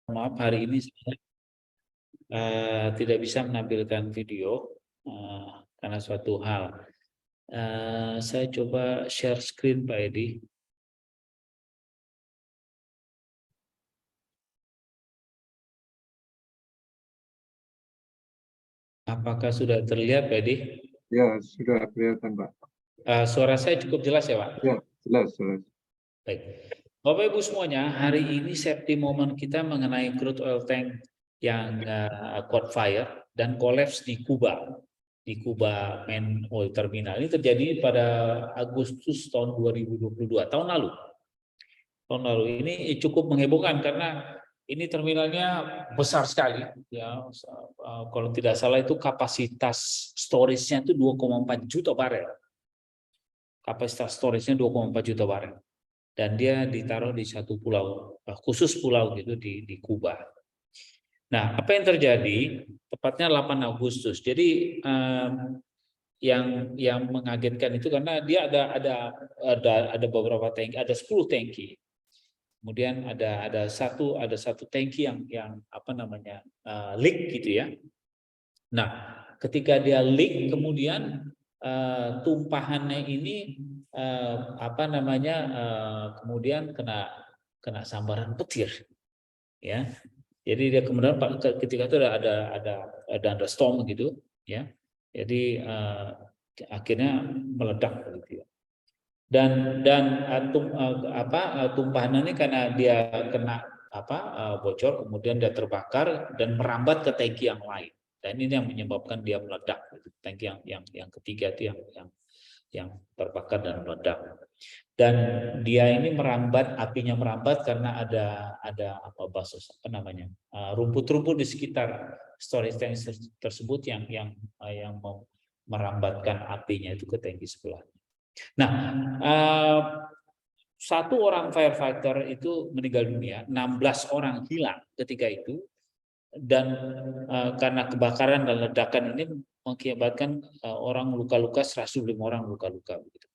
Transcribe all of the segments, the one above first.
Maaf, hari ini saya tidak bisa menampilkan video karena suatu hal. Saya coba share screen Pak Edi. Apakah sudah terlihat Pak Edi? Ya, sudah kelihatan Pak. Suara saya cukup jelas ya Pak? Ya, jelas. Baik. Bapak Ibu semuanya, hari ini safety moment kita mengenai crude oil tank yang caught fire dan collapse di Kuba Main Oil Terminal. Ini terjadi pada Agustus tahun 2022, tahun lalu. Ini cukup menghebohkan karena ini terminalnya besar sekali ya. Kalau tidak salah itu kapasitas storage-nya itu 2,4 juta barel. Kapasitas storage-nya 2,4 juta barel. Dan dia ditaruh di satu pulau, khusus pulau gitu di Kuba. Nah, apa yang terjadi? Tepatnya 8 Agustus. Jadi yang mengagetkan itu karena dia ada beberapa tangki, ada 10 tangki. Kemudian ada satu tangki yang apa namanya leak gitu ya. Nah, ketika dia leak kemudian tumpahannya ini apa namanya kemudian kena sambaran petir ya. Jadi dia kemudian ketika itu ada storm gitu ya. Jadi akhirnya meledak gitu ya. Dan tumpahan ini karena dia kena bocor kemudian dia terbakar dan merambat ke tangki yang lain, dan ini yang menyebabkan dia meledak. Tangki yang ketiga itu yang terbakar dan meledak, dan dia ini apinya merambat karena ada rumput-rumput di sekitar storage tank tersebut yang merambatkan apinya itu ke tangki sebelah. Nah, satu orang firefighter itu meninggal dunia, 16 orang hilang ketika itu, dan karena kebakaran dan ledakan ini mengakibatkan orang luka-luka, 105 orang luka-luka begitu.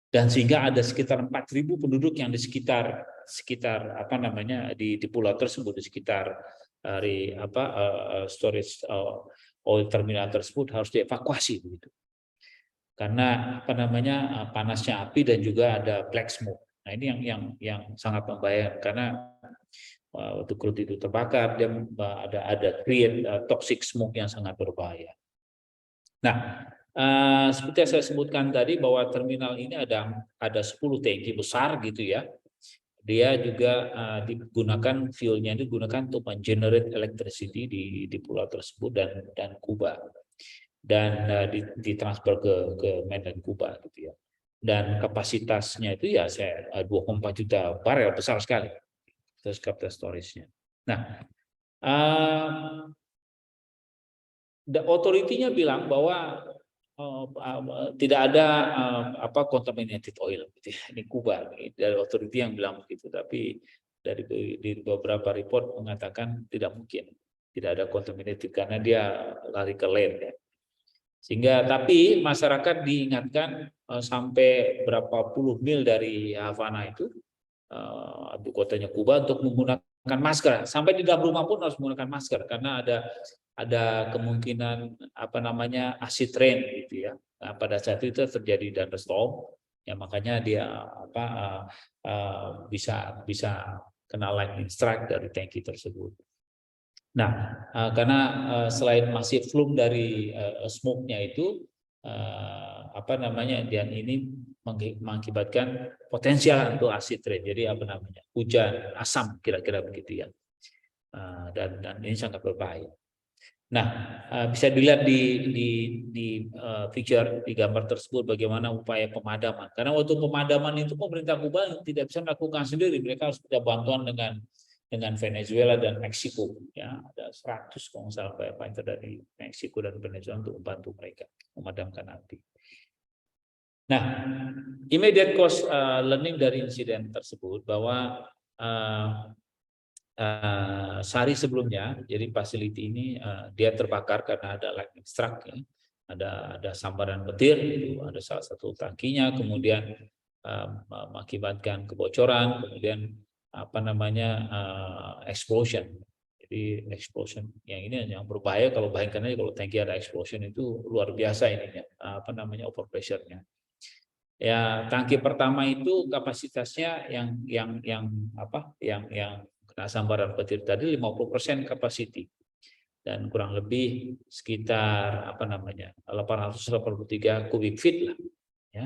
Dan sehingga ada sekitar 4.000 penduduk yang di sekitar apa namanya di pulau tersebut, di sekitar storage oil terminal tersebut harus dievakuasi begitu. Karena apa namanya panasnya api dan juga ada black smoke. Nah, ini yang sangat membahayakan karena waktu crude itu terbakar dia ada create toxic smoke yang sangat berbahaya. Nah, seperti yang saya sebutkan tadi bahwa terminal ini ada 10 tangki besar gitu ya. Dia juga digunakan fuelnya digunakan untuk generate electricity di pulau tersebut dan Kuba. Dan ditransfer ke mainland Kuba gitu ya. Dan kapasitasnya itu ya 2,4 juta barel, besar sekali. Terus kapasitas storage-nya. Nah, otoritinya bilang bahwa tidak ada contaminated oil gitu ya. Ini Kuba, dari otoriti yang bilang begitu, tapi dari beberapa report mengatakan tidak mungkin, tidak ada contaminated karena dia lari ke land ya. Sehingga tapi masyarakat diingatkan sampai berapa puluh mil dari Havana itu ibu kotanya Kuba untuk menggunakan masker. Sampai di dalam rumah pun harus menggunakan masker karena ada kemungkinan apa namanya acid rain gitu ya. Nah, pada saat itu terjadi thunderstorm ya, makanya dia bisa kena lightning strike dari tangki tersebut. Nah, karena selain masih flume dari smoke-nya itu, apa namanya, dan ini mengakibatkan potensial untuk acid rain. Jadi apa namanya, hujan asam kira-kira begitu ya. Dan ini sangat berbahaya. Nah, bisa dilihat di picture di gambar tersebut bagaimana upaya pemadaman. Karena waktu pemadaman itu pemerintah Kuba tidak bisa melakukan sendiri, mereka harus ada bantuan dengan Venezuela dan Meksiko ya, ada 100 kalau nggak salah firefighter dari Meksiko dan Venezuela untuk membantu mereka memadamkan api. Nah, immediate cause learning dari insiden tersebut bahwa sehari sebelumnya, jadi facility ini dia terbakar karena ada lightning strike ya. Ada sambaran petir itu, ada salah satu tangkinya, kemudian mengakibatkan kebocoran, kemudian apa namanya explosion. Jadi explosion yang ini yang berbahaya kalau bayangkan aja kalau tangki ada explosion itu luar biasa ininya apa namanya overpressure-nya. Ya, tangki pertama itu kapasitasnya yang kena sambaran petir tadi 50% capacity dan kurang lebih sekitar apa namanya 883 kubik feet lah ya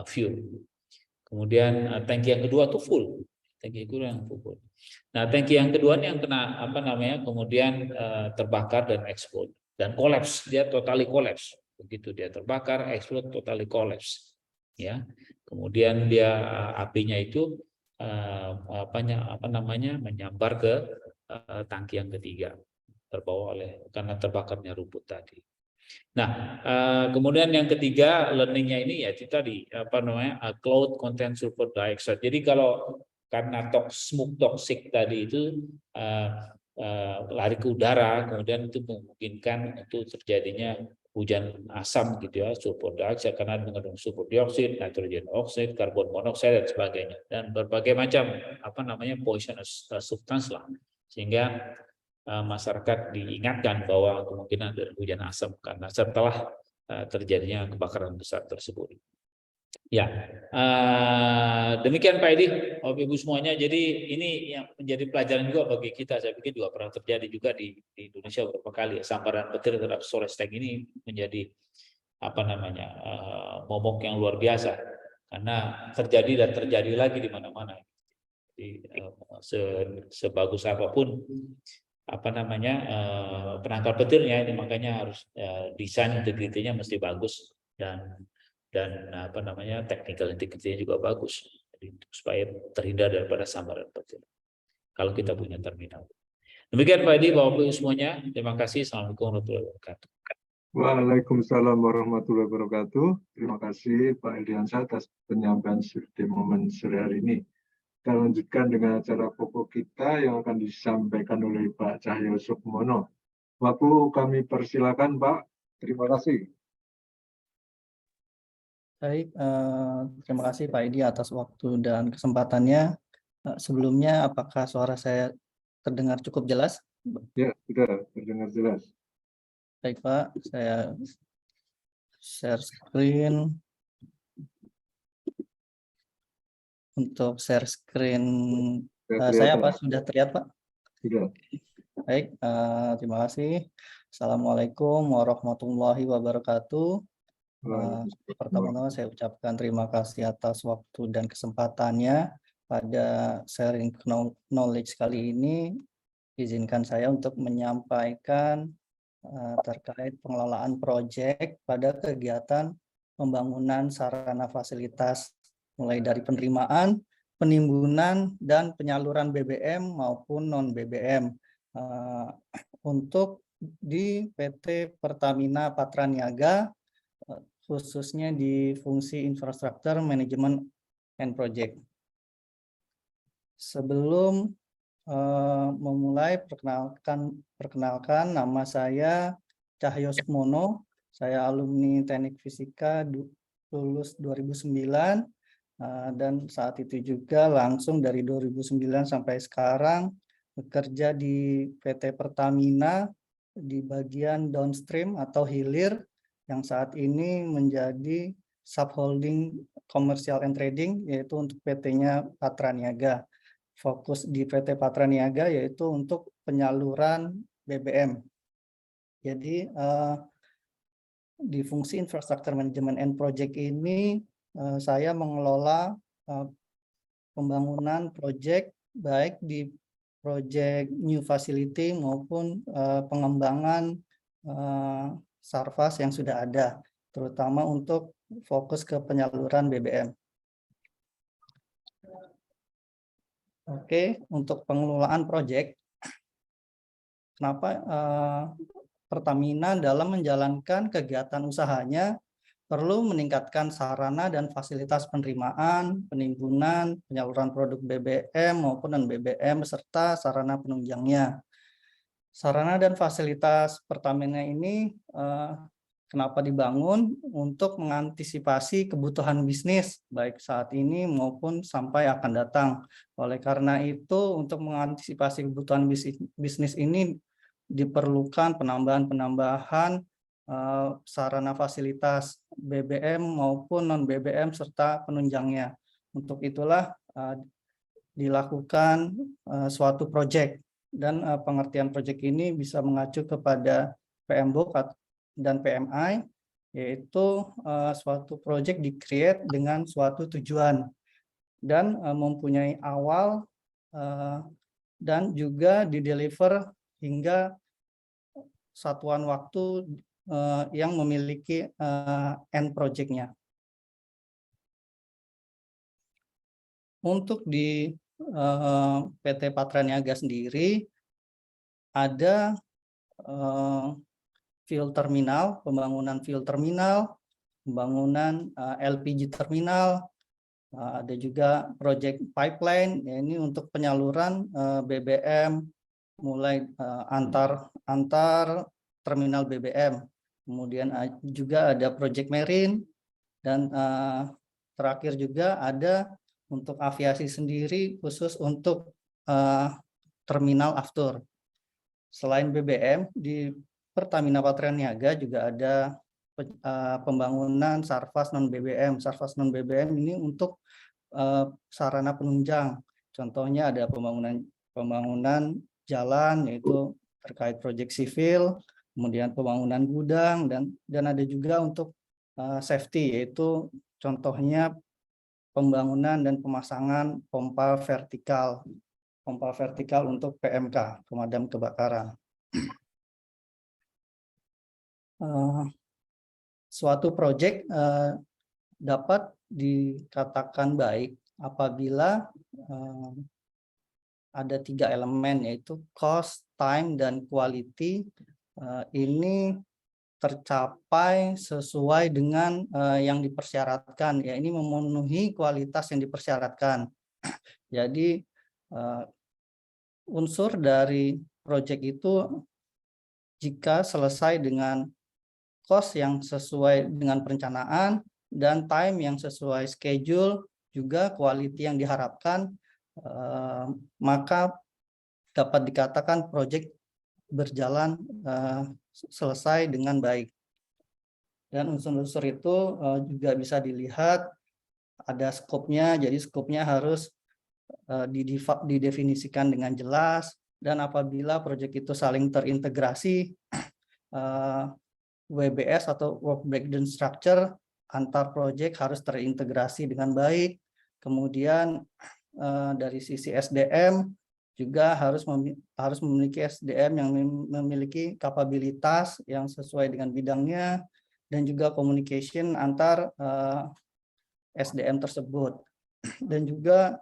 fuel. Kemudian tangki yang kedua tuh full. Tangki kedua yang full. Nah, tangki yang kedua ini yang kena apa namanya kemudian terbakar dan explode dan collapse, dia totally collapse. Begitu dia terbakar, explode, totally collapse. Ya. Kemudian dia apinya itu apa namanya menyambar ke tangki yang ketiga terbawa oleh karena terbakarnya rumput tadi. Nah, kemudian yang ketiga learningnya ini ya itu tadi apa namanya cloud content sulfur dioxide. Jadi kalau karena smoke toxic tadi itu lari ke udara, kemudian itu memungkinkan itu terjadinya hujan asam gitu ya, sulfur dioxide karena mengandung sulfur dioxide, nitrogen oxide, karbon monoksida dan sebagainya dan berbagai macam apa namanya poisonous substance lah. Sehingga masyarakat diingatkan bahwa kemungkinan ada hujan asam karena setelah terjadinya kebakaran besar tersebut. Ya, demikian Pak Edi, Bapak Ibu semuanya. Jadi ini yang menjadi pelajaran juga bagi kita. Saya pikir juga pernah terjadi juga di Indonesia beberapa kali. Sambaran petir terhadap storage tank ini menjadi apa namanya momok yang luar biasa karena terjadi dan terjadi lagi di mana-mana. Jadi sebagus apapun apa namanya penangkal petirnya ini makanya harus desain integritinya mesti bagus dan apa namanya technical integrity-nya juga bagus. Jadi, supaya terhindar daripada sambaran petir. Kalau kita punya terminal. Demikian Pak Edi, Bapak Ibu semuanya. Terima kasih. Assalamualaikum warahmatullahi wabarakatuh. Waalaikumsalam warahmatullahi wabarakatuh. Terima kasih Pak Eldiansyah atas penyampaian di momen sore hari ini. Kita lanjutkan dengan acara pokok kita yang akan disampaikan oleh Pak Cahyo Sukmono. Waktu kami persilakan Pak. Terima kasih. Baik, terima kasih Pak Edi atas waktu dan kesempatannya. Sebelumnya, apakah suara saya terdengar cukup jelas? Ya, sudah terdengar jelas. Baik Pak, saya share screen. Untuk share screen saya Pak, sudah terlihat Pak? Sudah. Baik, terima kasih. Assalamualaikum warahmatullahi wabarakatuh. Pertama-tama saya ucapkan terima kasih atas waktu dan kesempatannya pada sharing knowledge kali ini. Izinkan saya untuk menyampaikan terkait pengelolaan proyek pada kegiatan pembangunan sarana fasilitas mulai dari penerimaan, penimbunan, dan penyaluran BBM maupun non-BBM untuk di PT Pertamina Patraniaga, khususnya di fungsi infrastruktur manajemen and project. Sebelum memulai, perkenalkan nama saya Cahyo Sukmono. Saya alumni Teknik Fisika lulus 2009 dan saat itu juga langsung dari 2009 sampai sekarang bekerja di PT Pertamina di bagian downstream atau hilir yang saat ini menjadi subholding commercial and trading, yaitu untuk PT-nya Patraniaga. Fokus di PT Patraniaga yaitu untuk penyaluran BBM. Jadi di fungsi infrastruktur manajemen and project ini saya mengelola pembangunan proyek baik di proyek new facility maupun pengembangan Sarfas yang sudah ada, terutama untuk fokus ke penyaluran BBM. Oke, untuk pengelolaan proyek, kenapa Pertamina dalam menjalankan kegiatan usahanya perlu meningkatkan sarana dan fasilitas penerimaan, penimbunan, penyaluran produk BBM maupun non-BBM, serta sarana penunjangnya. Sarana dan fasilitas Pertamina ini Kenapa dibangun? Untuk mengantisipasi kebutuhan bisnis, baik saat ini maupun sampai akan datang. Oleh karena itu, untuk mengantisipasi kebutuhan bisnis ini diperlukan penambahan-penambahan sarana fasilitas BBM maupun non-BBM serta penunjangnya. Untuk itulah dilakukan suatu proyek, dan pengertian proyek ini bisa mengacu kepada PMBOK dan PMI, yaitu suatu proyek di-create dengan suatu tujuan dan mempunyai awal dan juga di-deliver hingga satuan waktu yang memiliki end project-nya. Untuk di PT Patra Niaga sendiri ada fuel terminal, pembangunan fuel terminal, pembangunan LPG terminal, ada juga proyek pipeline, ya ini untuk penyaluran BBM mulai antar terminal BBM. Kemudian juga ada proyek marine, dan terakhir juga ada untuk aviasi sendiri khusus untuk terminal aftur. Selain BBM, di Pertamina Patra Niaga juga ada pembangunan Sarfas non BBM. Sarfas non BBM ini untuk sarana penunjang. Contohnya ada pembangunan jalan, yaitu terkait proyek sivil, kemudian pembangunan gudang, dan ada juga untuk safety, yaitu contohnya pembangunan dan pemasangan pompa vertikal untuk PMK, pemadam kebakaran. Suatu proyek dapat dikatakan baik apabila ada 3 elemen, yaitu cost, time, dan quality. Ini tercapai sesuai dengan yang dipersyaratkan, ya ini memenuhi kualitas yang dipersyaratkan. Jadi unsur dari proyek itu jika selesai dengan cost yang sesuai dengan perencanaan dan time yang sesuai schedule, juga quality yang diharapkan, maka dapat dikatakan proyek berjalan selesai dengan baik. Dan unsur-unsur itu juga bisa dilihat ada skopnya, jadi skopnya harus didefinisikan dengan jelas, dan apabila proyek itu saling terintegrasi, WBS atau Work Breakdown Structure antar proyek harus terintegrasi dengan baik. Kemudian dari sisi SDM juga harus memiliki SDM yang memiliki kapabilitas yang sesuai dengan bidangnya, dan juga communication antar SDM tersebut. Dan juga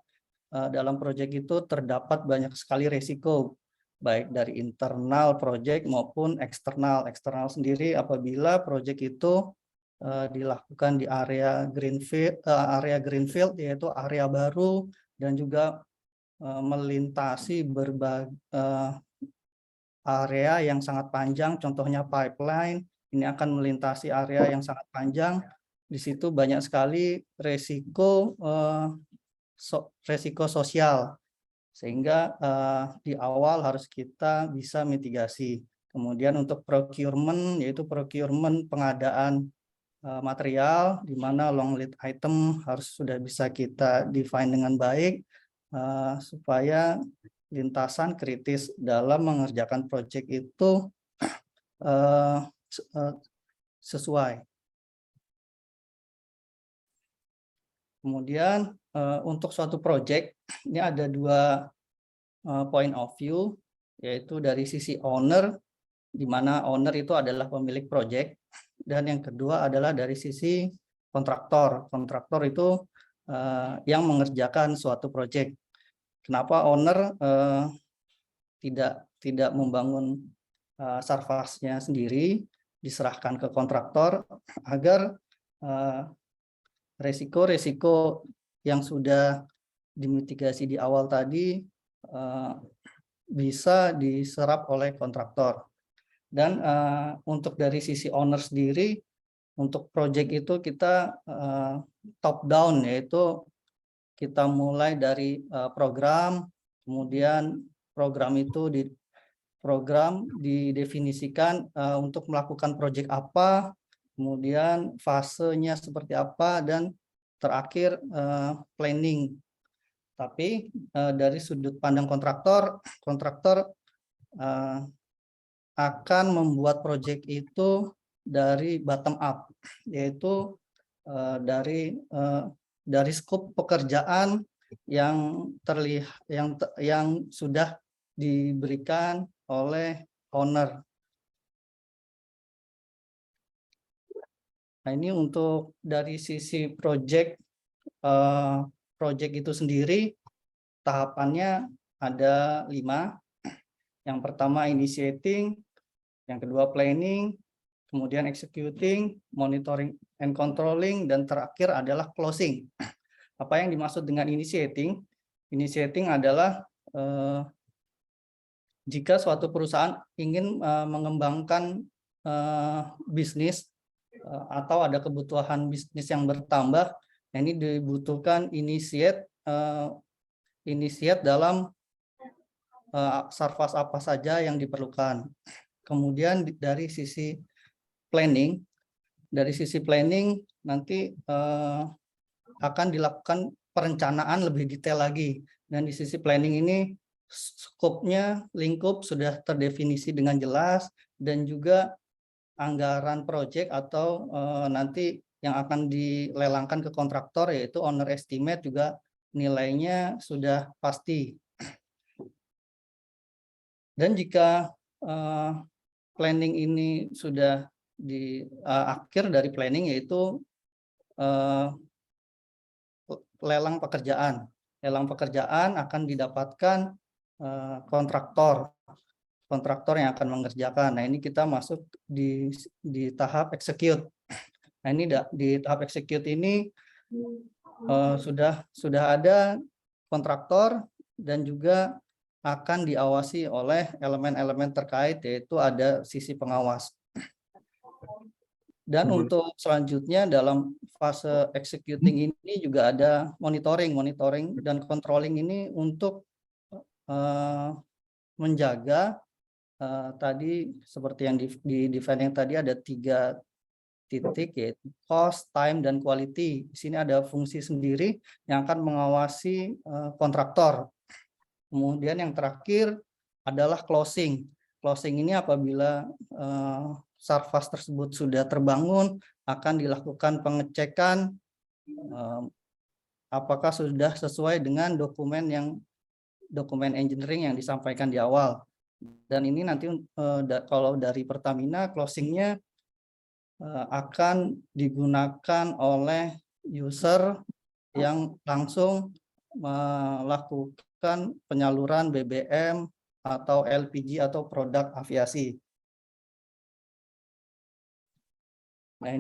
dalam proyek itu terdapat banyak sekali resiko, baik dari internal proyek maupun eksternal. Eksternal sendiri apabila proyek itu dilakukan di area greenfield, yaitu area baru, dan juga melintasi berbagai area yang sangat panjang, contohnya pipeline. Ini akan melintasi area yang sangat panjang. Di situ banyak sekali resiko sosial, sehingga di awal harus kita bisa mitigasi. Kemudian untuk procurement, yaitu procurement pengadaan material, di mana long lead item harus sudah bisa kita define dengan baik, supaya lintasan kritis dalam mengerjakan proyek itu sesuai. Kemudian untuk suatu proyek ini ada 2 point of view, yaitu dari sisi owner, di mana owner itu adalah pemilik proyek, dan yang kedua adalah dari sisi kontraktor. Kontraktor itu yang mengerjakan suatu proyek. Kenapa owner tidak membangun sarfasnya sendiri, diserahkan ke kontraktor agar resiko-resiko yang sudah dimitigasi di awal tadi bisa diserap oleh kontraktor. Dan untuk dari sisi owner sendiri, untuk project itu kita top down, yaitu kita mulai dari program, kemudian program itu didefinisikan untuk melakukan project apa, kemudian fasenya seperti apa, dan terakhir planning. Tapi dari sudut pandang kontraktor akan membuat project itu dari bottom up, yaitu dari skop pekerjaan yang terlihat yang sudah diberikan oleh owner. Nah, ini untuk dari sisi project itu sendiri, tahapannya ada 5. Yang pertama initiating, yang kedua planning, kemudian executing, monitoring and controlling, dan terakhir adalah closing. Apa yang dimaksud dengan initiating? Initiating adalah jika suatu perusahaan ingin mengembangkan bisnis atau ada kebutuhan bisnis yang bertambah, ini dibutuhkan initiate dalam sarfas apa saja yang diperlukan. Kemudian dari sisi planning nanti akan dilakukan perencanaan lebih detail lagi. Dan di sisi planning ini skopnya, lingkup sudah terdefinisi dengan jelas, dan juga anggaran proyek atau nanti yang akan dilelangkan ke kontraktor, yaitu owner estimate, juga nilainya sudah pasti. Dan jika planning ini sudah di akhir dari planning, yaitu lelang pekerjaan. Lelang pekerjaan akan didapatkan kontraktor yang akan mengerjakan. Nah, ini kita masuk di tahap execute. Nah, ini di tahap execute ini sudah ada kontraktor dan juga akan diawasi oleh elemen-elemen terkait, yaitu ada sisi pengawas. Dan untuk selanjutnya dalam fase executing ini juga ada monitoring dan controlling ini untuk menjaga tadi seperti yang di define yang tadi ada 3 titik, yaitu cost, time, dan quality. Di sini ada fungsi sendiri yang akan mengawasi kontraktor. Kemudian yang terakhir adalah closing. Closing ini apabila sarfas tersebut sudah terbangun, akan dilakukan pengecekan apakah sudah sesuai dengan dokumen engineering yang disampaikan di awal. Dan ini nanti kalau dari Pertamina, closingnya akan digunakan oleh user yang langsung melakukan penyaluran BBM atau LPG atau produk aviasi. Nah,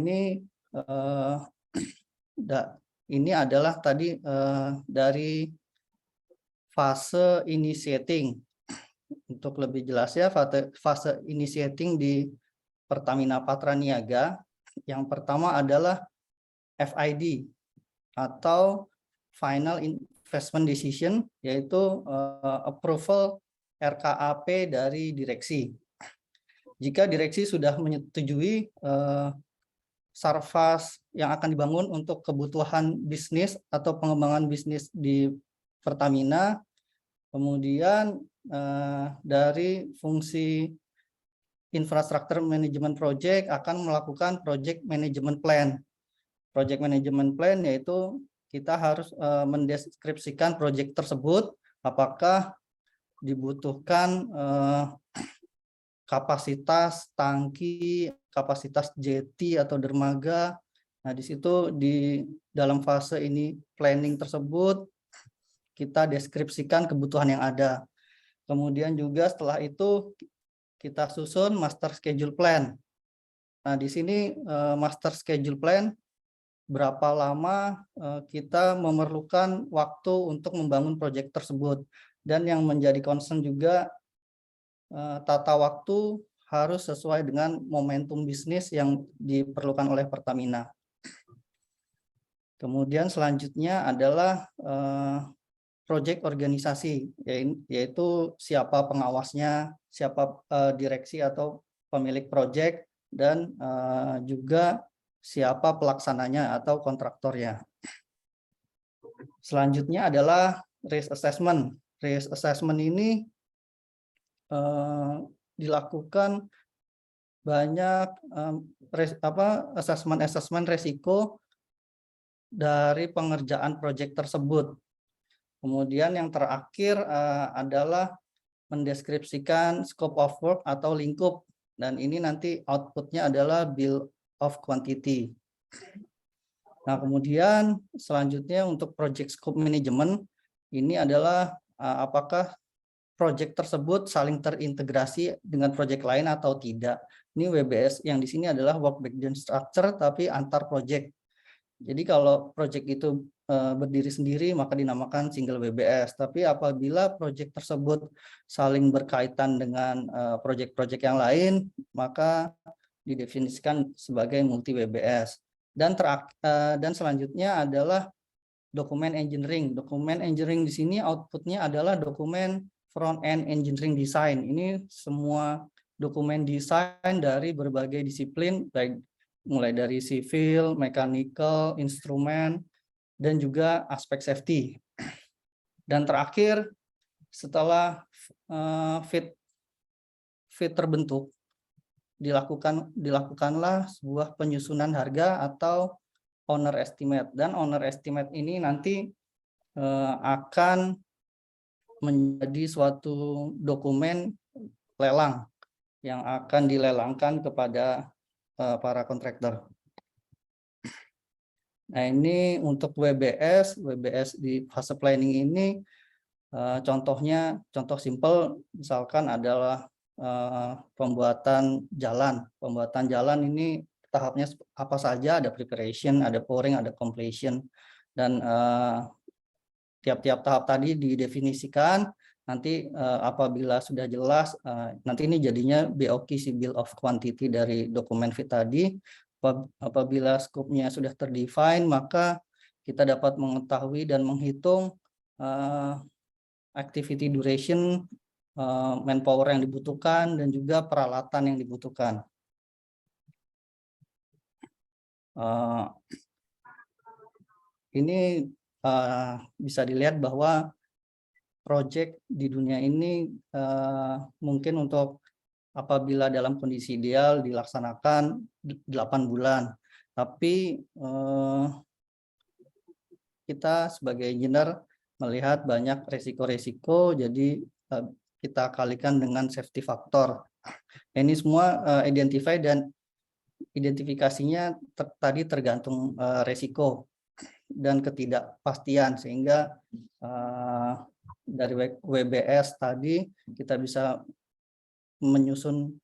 ini adalah tadi dari fase initiating. Untuk lebih jelas ya, fase initiating di Pertamina Patraniaga, yang pertama adalah FID atau Final Investment Decision, yaitu approval RKAP dari direksi. Jika direksi sudah menyetujui sarfas yang akan dibangun untuk kebutuhan bisnis atau pengembangan bisnis di Pertamina, kemudian dari fungsi infrastructure management project akan melakukan project management plan. Project management plan yaitu kita harus mendeskripsikan project tersebut, apakah dibutuhkan kapasitas tangki, kapasitas jeti atau dermaga. Nah, di situ di dalam fase ini planning tersebut kita deskripsikan kebutuhan yang ada. Kemudian juga setelah itu kita susun master schedule plan. Nah, di sini master schedule plan berapa lama kita memerlukan waktu untuk membangun proyek tersebut. Dan yang menjadi concern juga tata waktu harus sesuai dengan momentum bisnis yang diperlukan oleh Pertamina. Kemudian selanjutnya adalah proyek organisasi, yaitu siapa pengawasnya, siapa direksi atau pemilik proyek, dan juga siapa pelaksananya atau kontraktornya. Selanjutnya adalah risk assessment. Risk assessment ini dilakukan banyak assessment resiko dari pengerjaan proyek tersebut. Kemudian yang terakhir adalah mendeskripsikan scope of work atau lingkup, dan ini nanti outputnya adalah bill of quantity. Nah, kemudian selanjutnya untuk project scope management, ini adalah apakah proyek tersebut saling terintegrasi dengan proyek lain atau tidak. Ini WBS yang di sini adalah work breakdown structure tapi antar proyek. Jadi kalau proyek itu berdiri sendiri maka dinamakan single WBS. Tapi apabila proyek tersebut saling berkaitan dengan proyek-proyek yang lain, maka didefinisikan sebagai multi WBS. Dan selanjutnya adalah dokumen engineering. Dokumen engineering di sini outputnya adalah dokumen front-end engineering design. Ini semua dokumen desain dari berbagai disiplin, baik mulai dari civil, mechanical, instrumen, dan juga aspek safety. Dan terakhir, setelah fit terbentuk, dilakukanlah sebuah penyusunan harga atau owner estimate. Dan owner estimate ini nanti akan menjadi suatu dokumen lelang yang akan dilelangkan kepada para kontraktor. Nah, ini untuk WBS di fase planning ini contohnya, contoh simpel misalkan adalah pembuatan jalan. Pembuatan jalan ini tahapnya apa saja, ada preparation, ada pouring, ada completion, dan tiap-tiap tahap tadi didefinisikan. Nanti apabila sudah jelas, nanti ini jadinya BOQ, si bill of quantity dari dokumen fit tadi. Apabila skopnya sudah terdefine, maka kita dapat mengetahui dan menghitung activity duration, manpower yang dibutuhkan, dan juga peralatan yang dibutuhkan. Ini bisa dilihat bahwa proyek di dunia ini mungkin untuk apabila dalam kondisi ideal dilaksanakan 8 bulan. Tapi kita sebagai engineer melihat banyak resiko-resiko, jadi kita kalikan dengan safety factor. Ini semua identify dan identifikasinya tadi tergantung resiko dan ketidakpastian, sehingga dari WBS tadi kita bisa menyusun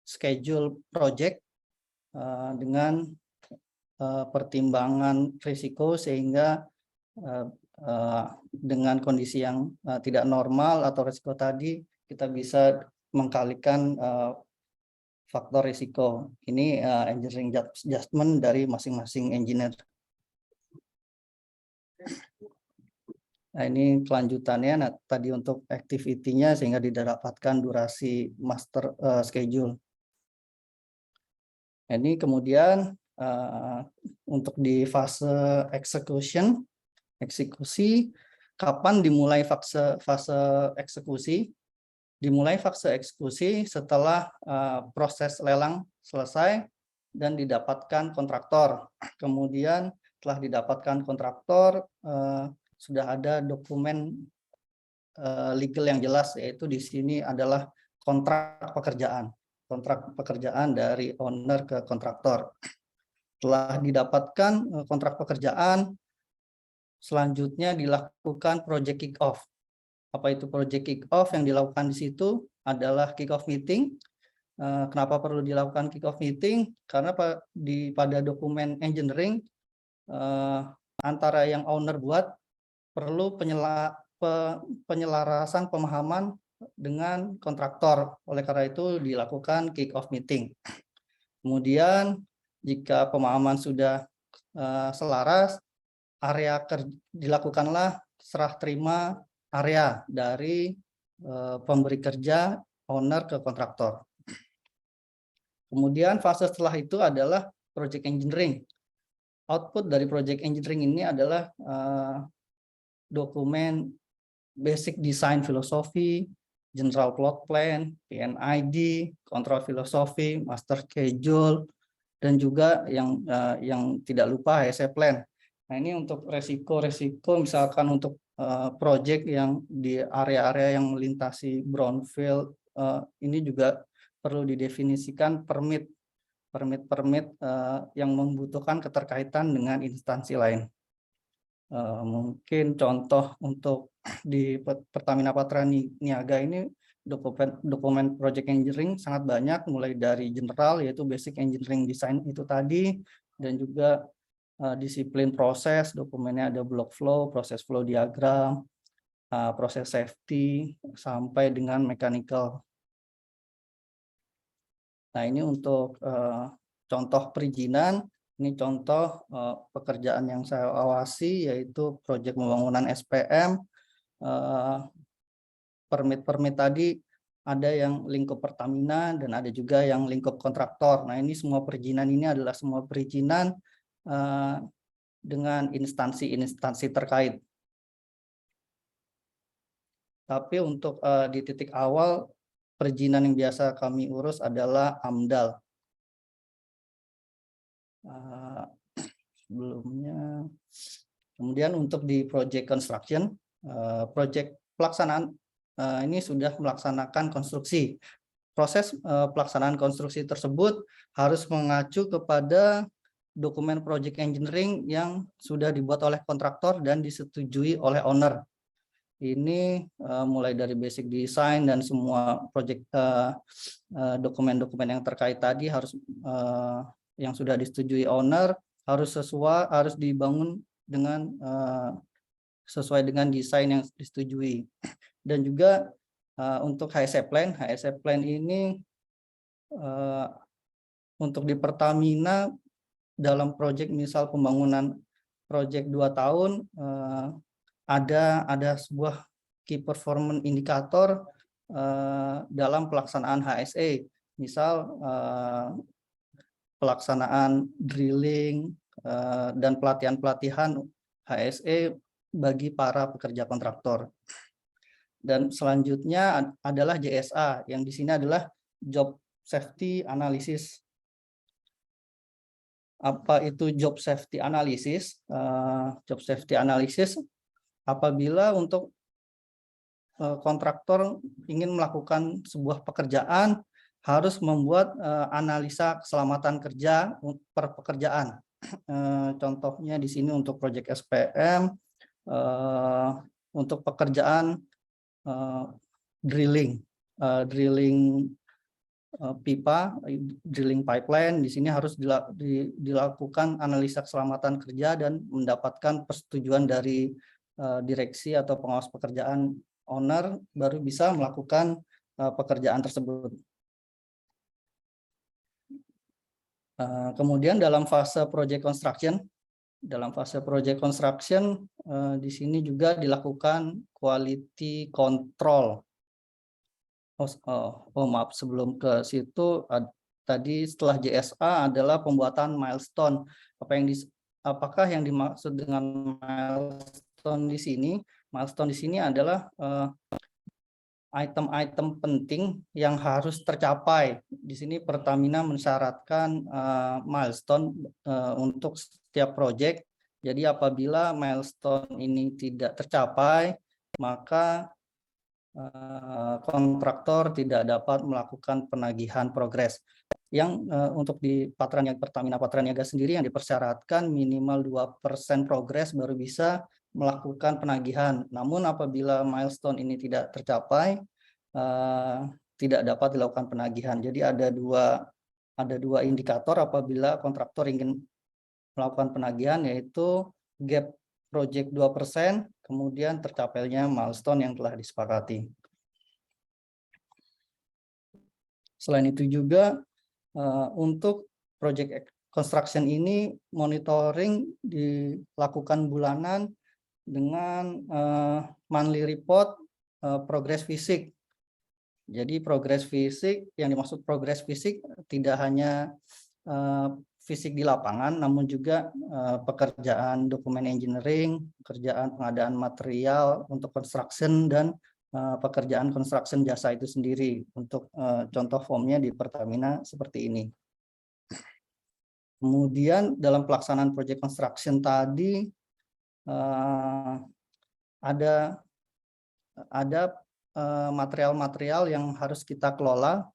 schedule project dengan pertimbangan risiko, sehingga dengan kondisi yang tidak normal atau risiko tadi kita bisa mengkalikan faktor risiko. Ini engineering judgment dari masing-masing engineer. Nah, ini kelanjutannya. Nah, tadi untuk activity-nya sehingga didapatkan durasi master schedule. Nah, ini kemudian untuk di fase eksekusi, kapan dimulai fase eksekusi? Dimulai fase eksekusi setelah proses lelang selesai dan didapatkan kontraktor. Kemudian setelah didapatkan kontraktor, sudah ada dokumen legal yang jelas, yaitu di sini adalah kontrak pekerjaan dari owner ke kontraktor. Setelah didapatkan kontrak pekerjaan, selanjutnya dilakukan project kick off. Apa itu project kick off? Yang dilakukan di situ adalah kick off meeting. Kenapa perlu dilakukan kick off meeting? Karena pada dokumen engineering antara yang owner buat perlu penyelarasan pemahaman dengan kontraktor. Oleh karena itu dilakukan kick off meeting. Kemudian jika pemahaman sudah selaras, dilakukanlah serah terima area dari pemberi kerja owner ke kontraktor. Kemudian fase setelah itu adalah project engineering. Output dari project engineering ini adalah dokumen basic design philosophy, general plot plan, PNID, control philosophy, master schedule, dan juga yang tidak lupa HSE plan. Nah, ini untuk resiko-resiko misalkan untuk project yang di area-area yang melintasi brownfield, ini juga perlu didefinisikan permit yang membutuhkan keterkaitan dengan instansi lain. Mungkin contoh untuk di Pertamina Patra Niaga ini dokumen project engineering sangat banyak, mulai dari general yaitu basic engineering design itu tadi, dan juga disiplin proses, dokumennya ada block flow, proses flow diagram, proses safety, sampai dengan mechanical. Nah, ini untuk contoh perizinan. Ini contoh pekerjaan yang saya awasi, yaitu proyek pembangunan SPM. Permit-permit tadi ada yang lingkup Pertamina dan ada juga yang lingkup kontraktor. Nah, ini semua perizinan ini adalah semua perizinan dengan instansi-instansi terkait. Tapi untuk di titik awal, perizinan yang biasa kami urus adalah AMDAL. Sebelumnya, kemudian untuk di project construction, project pelaksanaan ini sudah melaksanakan konstruksi. Proses pelaksanaan konstruksi tersebut harus mengacu kepada dokumen project engineering yang sudah dibuat oleh kontraktor dan disetujui oleh owner. Ini mulai dari basic design dan semua project dokumen-dokumen yang terkait tadi harus yang sudah disetujui owner harus dibangun dengan sesuai dengan desain yang disetujui. Dan juga untuk HSE plan ini untuk di Pertamina dalam proyek misal pembangunan proyek 2 tahun ada sebuah key performance indikator dalam pelaksanaan HSE, misal pelaksanaan drilling dan pelatihan-pelatihan HSE bagi para pekerja kontraktor. Dan selanjutnya adalah JSA, yang di sini adalah Job Safety Analysis. Apa itu Job Safety Analysis? Job Safety Analysis apabila untuk kontraktor ingin melakukan sebuah pekerjaan, harus membuat analisa keselamatan kerja per pekerjaan. Contohnya di sini untuk proyek SPM, untuk pekerjaan drilling pipa, drilling pipeline, di sini harus dilakukan analisa keselamatan kerja dan mendapatkan persetujuan dari direksi atau pengawas pekerjaan owner, baru bisa melakukan pekerjaan tersebut. Kemudian dalam fase project construction, di sini juga dilakukan quality control. Maaf, sebelum ke situ tadi setelah JSA adalah pembuatan milestone. Apakah yang dimaksud dengan milestone di sini? Milestone di sini adalah item-item penting yang harus tercapai. Di sini Pertamina mensyaratkan milestone untuk setiap proyek. Jadi apabila milestone ini tidak tercapai, maka kontraktor tidak dapat melakukan penagihan progres. Yang untuk di Pertamina Patra Niaga sendiri yang dipersyaratkan minimal 2% progres baru bisa melakukan penagihan. Namun apabila milestone ini tidak tercapai, tidak dapat dilakukan penagihan. Jadi ada dua indikator apabila kontraktor ingin melakukan penagihan, yaitu gap project 2%, kemudian tercapainya milestone yang telah disepakati. Selain itu juga untuk project construction ini monitoring dilakukan bulanan dengan monthly report progress fisik. Jadi progress fisik, yang dimaksud progress fisik tidak hanya fisik di lapangan, namun juga pekerjaan dokumen engineering, pekerjaan pengadaan material untuk construction, dan pekerjaan construction jasa itu sendiri. Untuk contoh formnya di Pertamina seperti ini. Kemudian dalam pelaksanaan project construction tadi ada material-material yang harus kita kelola.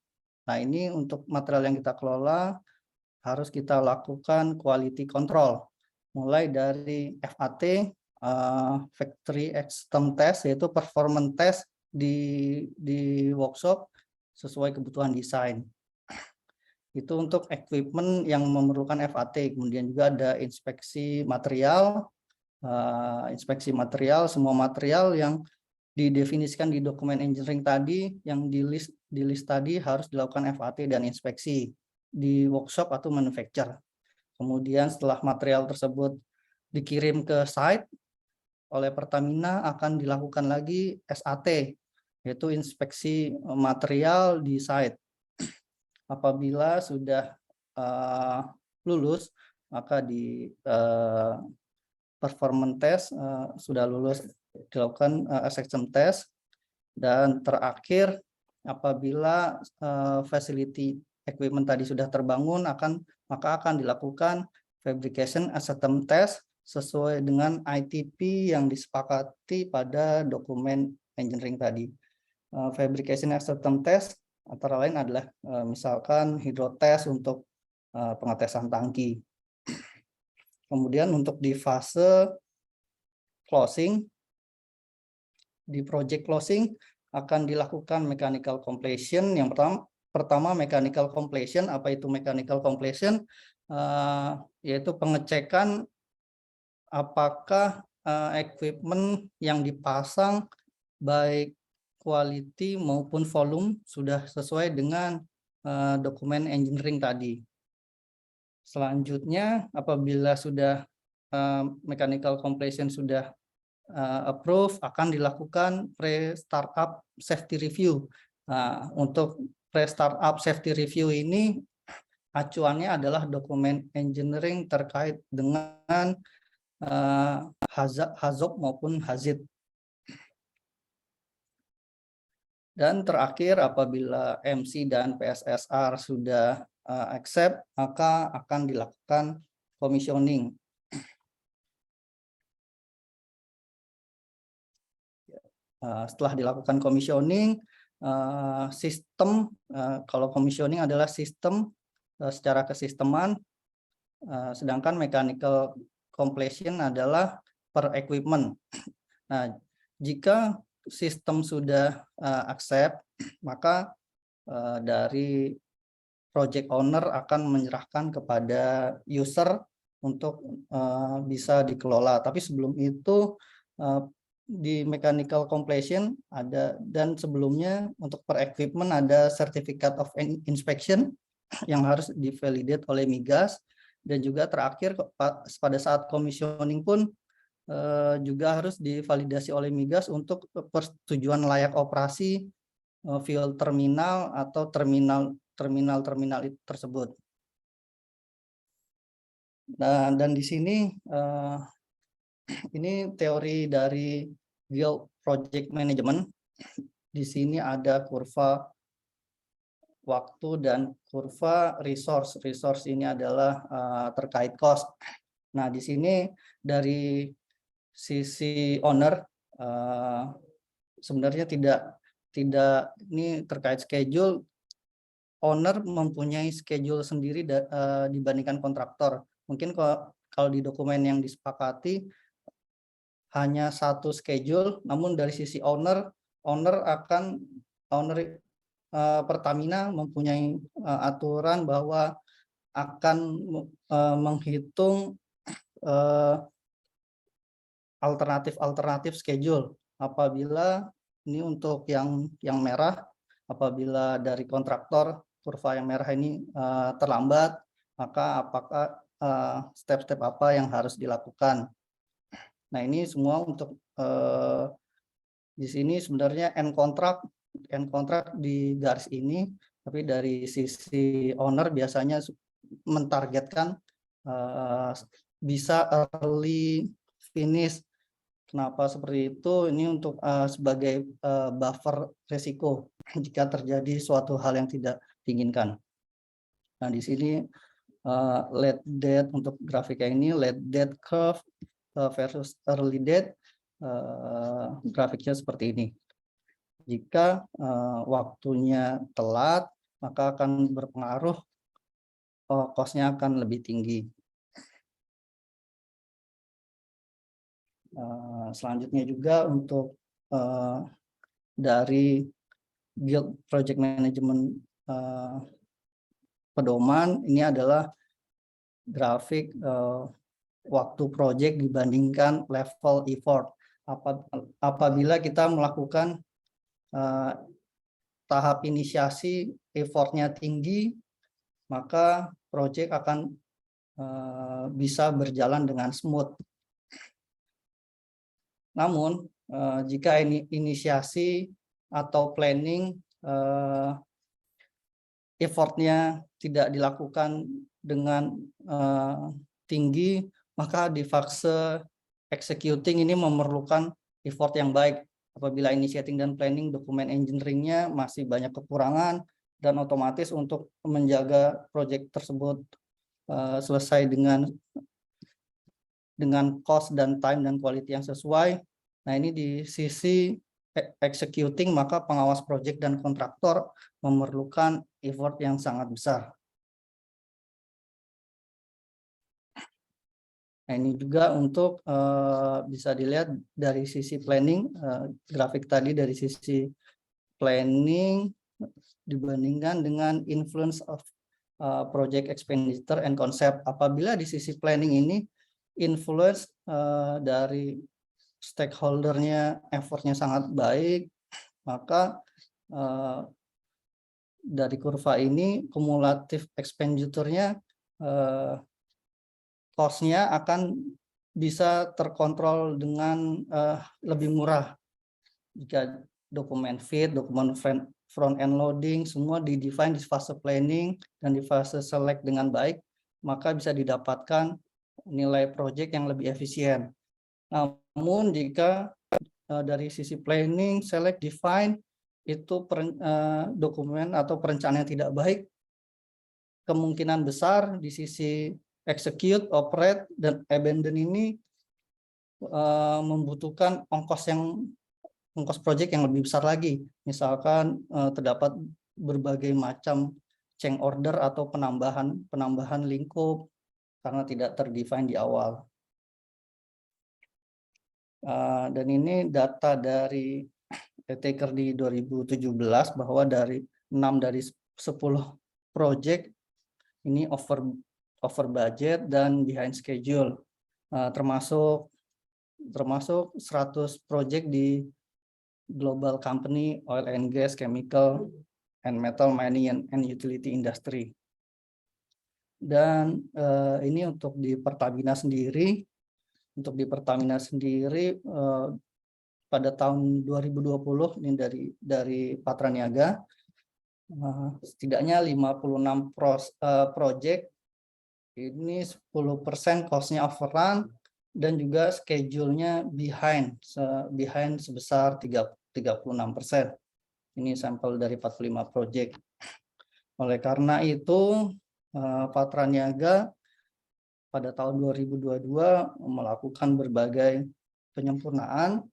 Nah, ini untuk material yang kita kelola harus kita lakukan quality control, mulai dari FAT, factory acceptance test, yaitu performance test di workshop sesuai kebutuhan desain. Itu untuk equipment yang memerlukan FAT. Kemudian juga ada inspeksi material, semua material yang didefinisikan di dokumen engineering tadi, yang di list tadi harus dilakukan FAT dan inspeksi di workshop atau manufacture. Kemudian setelah material tersebut dikirim ke site oleh Pertamina, akan dilakukan lagi SAT, yaitu inspeksi material di site. Apabila sudah lulus, maka di performance test sudah lulus, dilakukan acceptance test. Dan terakhir, apabila facility equipment tadi sudah terbangun, maka akan dilakukan fabrication acceptance test sesuai dengan ITP yang disepakati pada dokumen engineering tadi. Fabrication acceptance test antara lain adalah misalkan hidrotest untuk pengetesan tangki. Kemudian untuk di fase closing, di project closing akan dilakukan mechanical completion. Yang pertama mechanical completion. Apa itu mechanical completion? Yaitu pengecekan apakah equipment yang dipasang baik quality maupun volume sudah sesuai dengan dokumen engineering tadi. Selanjutnya, apabila sudah mechanical completion sudah approve, akan dilakukan pre-startup safety review. Untuk pre-startup safety review ini acuannya adalah dokumen engineering terkait dengan HAZOP maupun HAZIP. Dan terakhir, apabila MC dan PSSR sudah accept, maka akan dilakukan commissioning. Setelah dilakukan commissioning, sistem, kalau commissioning adalah sistem secara kesisteman, sedangkan mechanical completion adalah per equipment. Nah, jika sistem sudah accept, maka dari project owner akan menyerahkan kepada user untuk bisa dikelola. Tapi sebelum itu di mechanical completion ada, dan sebelumnya untuk per equipment ada certificate of inspection yang harus divalidate oleh migas, dan juga terakhir pada saat commissioning pun juga harus divalidasi oleh migas untuk persetujuan layak operasi fuel terminal atau terminal tersebut. Dan di sini ini teori dari Guild Project Management. Di sini ada kurva waktu dan kurva resource. Resource ini adalah terkait cost. Nah, di sini dari sisi owner sebenarnya tidak ini terkait schedule. Owner mempunyai schedule sendiri dibandingkan kontraktor. Mungkin kalau di dokumen yang disepakati hanya satu schedule, namun dari sisi owner Pertamina mempunyai aturan bahwa akan menghitung alternatif schedule. Apabila ini untuk yang merah, apabila dari kontraktor kurva yang merah ini terlambat, maka apakah step-step apa yang harus dilakukan. Nah, ini semua untuk di sini sebenarnya end contract di garis ini, tapi dari sisi owner biasanya mentargetkan bisa early finish. Kenapa seperti itu? Ini untuk sebagai buffer risiko jika terjadi suatu hal yang tidak diinginkan. Nah, di sini late date untuk grafiknya ini late date curve versus early date, grafiknya seperti ini. Jika waktunya telat, maka akan berpengaruh, cost-nya akan lebih tinggi. Selanjutnya juga untuk dari Guild Project Management pedoman, ini adalah grafik waktu project dibandingkan level effort. Apabila kita melakukan tahap inisiasi effortnya tinggi, maka project akan bisa berjalan dengan smooth. Namun jika inisiasi atau planning effortnya tidak dilakukan dengan tinggi, maka di fase executing ini memerlukan effort yang baik. Apabila initiating dan planning dokumen engineering-nya masih banyak kekurangan, dan otomatis untuk menjaga proyek tersebut selesai dengan cost dan time dan quality yang sesuai. Nah, ini di sisi executing, maka pengawas proyek dan kontraktor memerlukan effort yang sangat besar. Nah, ini juga untuk bisa dilihat dari sisi planning, grafik tadi dari sisi planning dibandingkan dengan influence of project expenditure and concept. Apabila di sisi planning ini influence dari stakeholder-nya, effortnya sangat baik, maka dari kurva ini kumulatif expenditure-nya, cost-nya akan bisa terkontrol dengan lebih murah jika dokumen feed, dokumen front-end loading, semua di-define di fase planning dan di fase select dengan baik, maka bisa didapatkan nilai project yang lebih efisien. Namun jika dari sisi planning, select, define, itu dokumen atau perencanaan yang tidak baik, kemungkinan besar di sisi execute, operate, dan abandon ini membutuhkan ongkos project yang lebih besar lagi. Misalkan terdapat berbagai macam change order atau penambahan lingkup karena tidak terdefine di awal. Dan ini data dari Taker di 2017 bahwa dari 6 dari 10 project ini over budget dan behind schedule, termasuk 100 project di global company oil and gas, chemical and metal mining and utility industry. Dan ini untuk di Pertamina sendiri, pada tahun 2020 ini dari Patra Niaga, setidaknya 56 project ini 10% cost-nya overrun dan juga schedule-nya behind sebesar 36%. Ini sampel dari 45 project. Oleh karena itu, Patra Niaga pada tahun 2022 melakukan berbagai penyempurnaan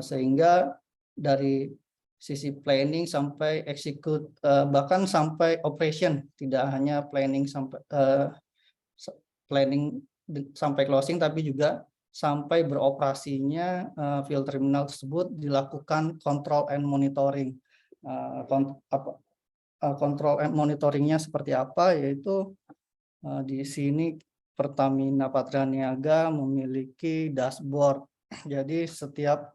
sehingga dari sisi planning sampai execute, bahkan sampai operation, tidak hanya planning sampai closing, tapi juga sampai beroperasinya field terminal tersebut dilakukan control and monitoring. Control and monitoringnya seperti apa? Yaitu di sini Pertamina Patra Niaga memiliki dashboard. Jadi setiap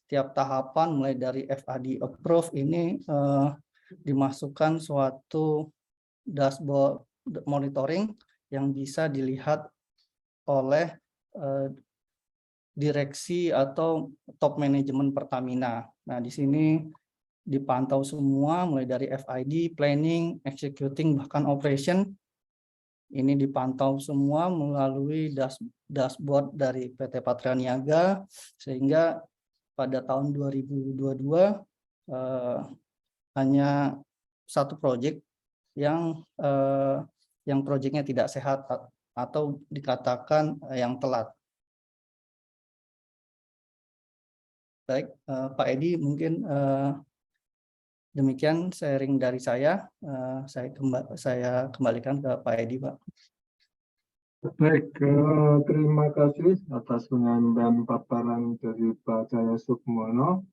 tahapan mulai dari FAD approve ini dimasukkan suatu dashboard monitoring yang bisa dilihat oleh direksi atau top manajemen Pertamina. Nah, di sini dipantau semua mulai dari FID, planning, executing, bahkan operation. Ini dipantau semua melalui dashboard dari PT Patria Niaga, sehingga pada tahun 2022 hanya satu proyek yang proyeknya tidak sehat atau dikatakan yang telat. Baik, Pak Edi, mungkin demikian sharing dari saya. Saya kembalikan ke Pak Edi, Pak. Baik, terima kasih atas penyampaian paparan dari Pak Cahya Sukmono.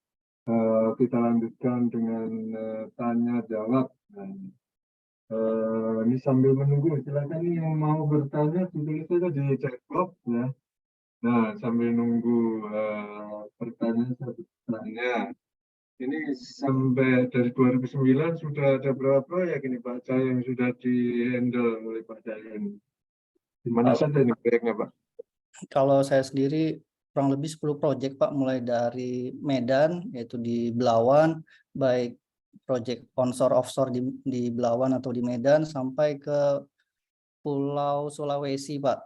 Kita lanjutkan dengan tanya jawab. Ini sambil menunggu, silakan nih yang mau bertanya tulis saja di chat box ya. Nah, sambil nunggu pertanyaan saya bertanya. Ini sampai dari 2009 sudah ada berapa proyek ini Pak Cahya yang sudah di-handle oleh Pak Cahya ini? Di mana saja ini proyeknya Pak? Kalau saya sendiri kurang lebih 10 proyek Pak, mulai dari Medan, yaitu di Belawan, baik proyek onshore offshore di Belawan atau di Medan, sampai ke Pulau Sulawesi Pak,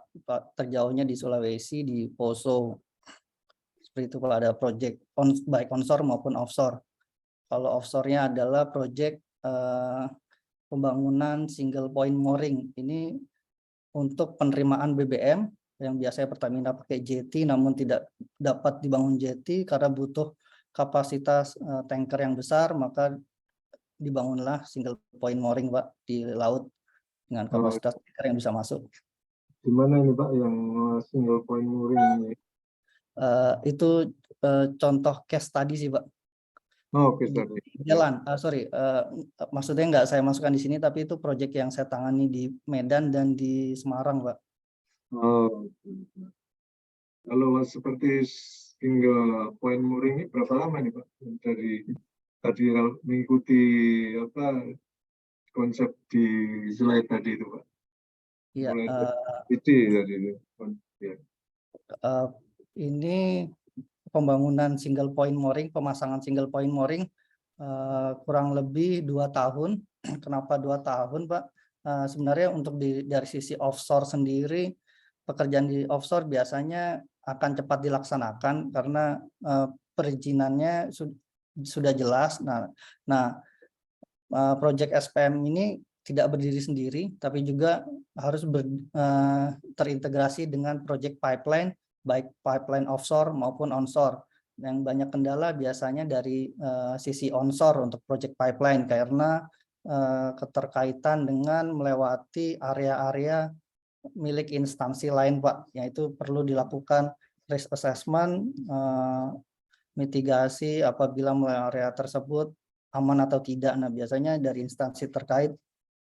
terjauhnya di Sulawesi, di Poso. Seperti itu Pak, ada proyek baik onshore maupun offshore. Kalau offshore-nya adalah proyek pembangunan single point mooring. Ini untuk penerimaan BBM yang biasanya Pertamina pakai jeti, namun tidak dapat dibangun jeti karena butuh kapasitas tanker yang besar, maka dibangunlah single point mooring Pak di laut dengan kapasitas tanker yang bisa masuk. Di mana ini Pak yang single point mooring ini? Itu contoh case tadi sih Pak. Oh, oke, tadi. Jalan, maksudnya nggak saya masukkan di sini, tapi itu proyek yang saya tangani di Medan dan di Semarang Pak. Oh, kalau seperti single point mooring ini berapa lama nih Pak? Dari tadi mengikuti apa konsep di slide tadi itu Pak? Iya. Tadi itu. Ya. Ini pembangunan single point mooring, pemasangan single point mooring kurang lebih 2 tahun. Kenapa 2 tahun Pak? Sebenarnya untuk dari sisi offshore sendiri, pekerjaan di offshore biasanya akan cepat dilaksanakan karena perizinannya sudah jelas. Nah, proyek SPM ini tidak berdiri sendiri, tapi juga harus terintegrasi dengan proyek pipeline, baik pipeline offshore maupun onshore. Yang banyak kendala biasanya dari sisi onshore untuk proyek pipeline karena keterkaitan dengan melewati area-area milik instansi lain Pak, yaitu perlu dilakukan risk assessment, mitigasi apabila melewati area tersebut aman atau tidak. Nah, biasanya dari instansi terkait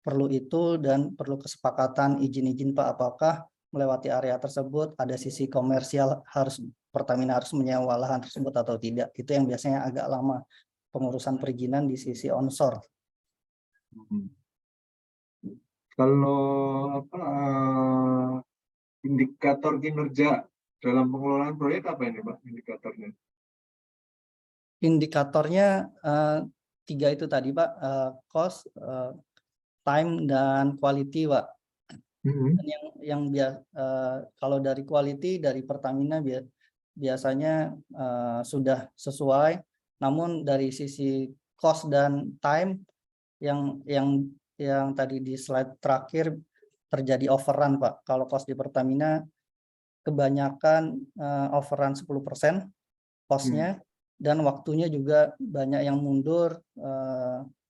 perlu itu dan perlu kesepakatan izin-izin Pak, apakah melewati area tersebut ada sisi komersial, Pertamina harus menyewa lahan tersebut atau tidak. Itu yang biasanya agak lama pengurusan perizinan di sisi onshore. Kalau indikator kinerja dalam pengelolaan proyek apa ini Pak indikatornya? Indikatornya 3 itu tadi Pak, cost, time, dan quality Pak. Dan kalau dari quality dari Pertamina biasanya sudah sesuai, namun dari sisi cost dan time yang tadi di slide terakhir terjadi overrun Pak. Kalau cost di Pertamina kebanyakan overrun 10% costnya, dan waktunya juga banyak yang mundur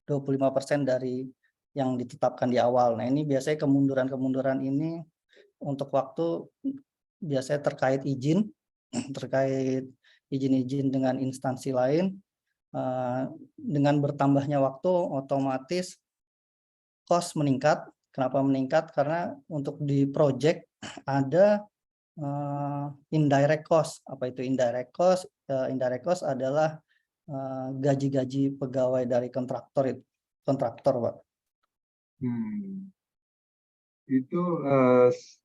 25% dari yang ditetapkan di awal. Nah, ini biasanya kemunduran ini untuk waktu biasanya terkait izin dengan instansi lain. Dengan bertambahnya waktu otomatis cost meningkat. Kenapa meningkat? Karena untuk di project ada indirect cost. Apa itu indirect cost? Indirect cost adalah gaji-gaji pegawai dari kontraktor itu. kontraktor, Pak. Itu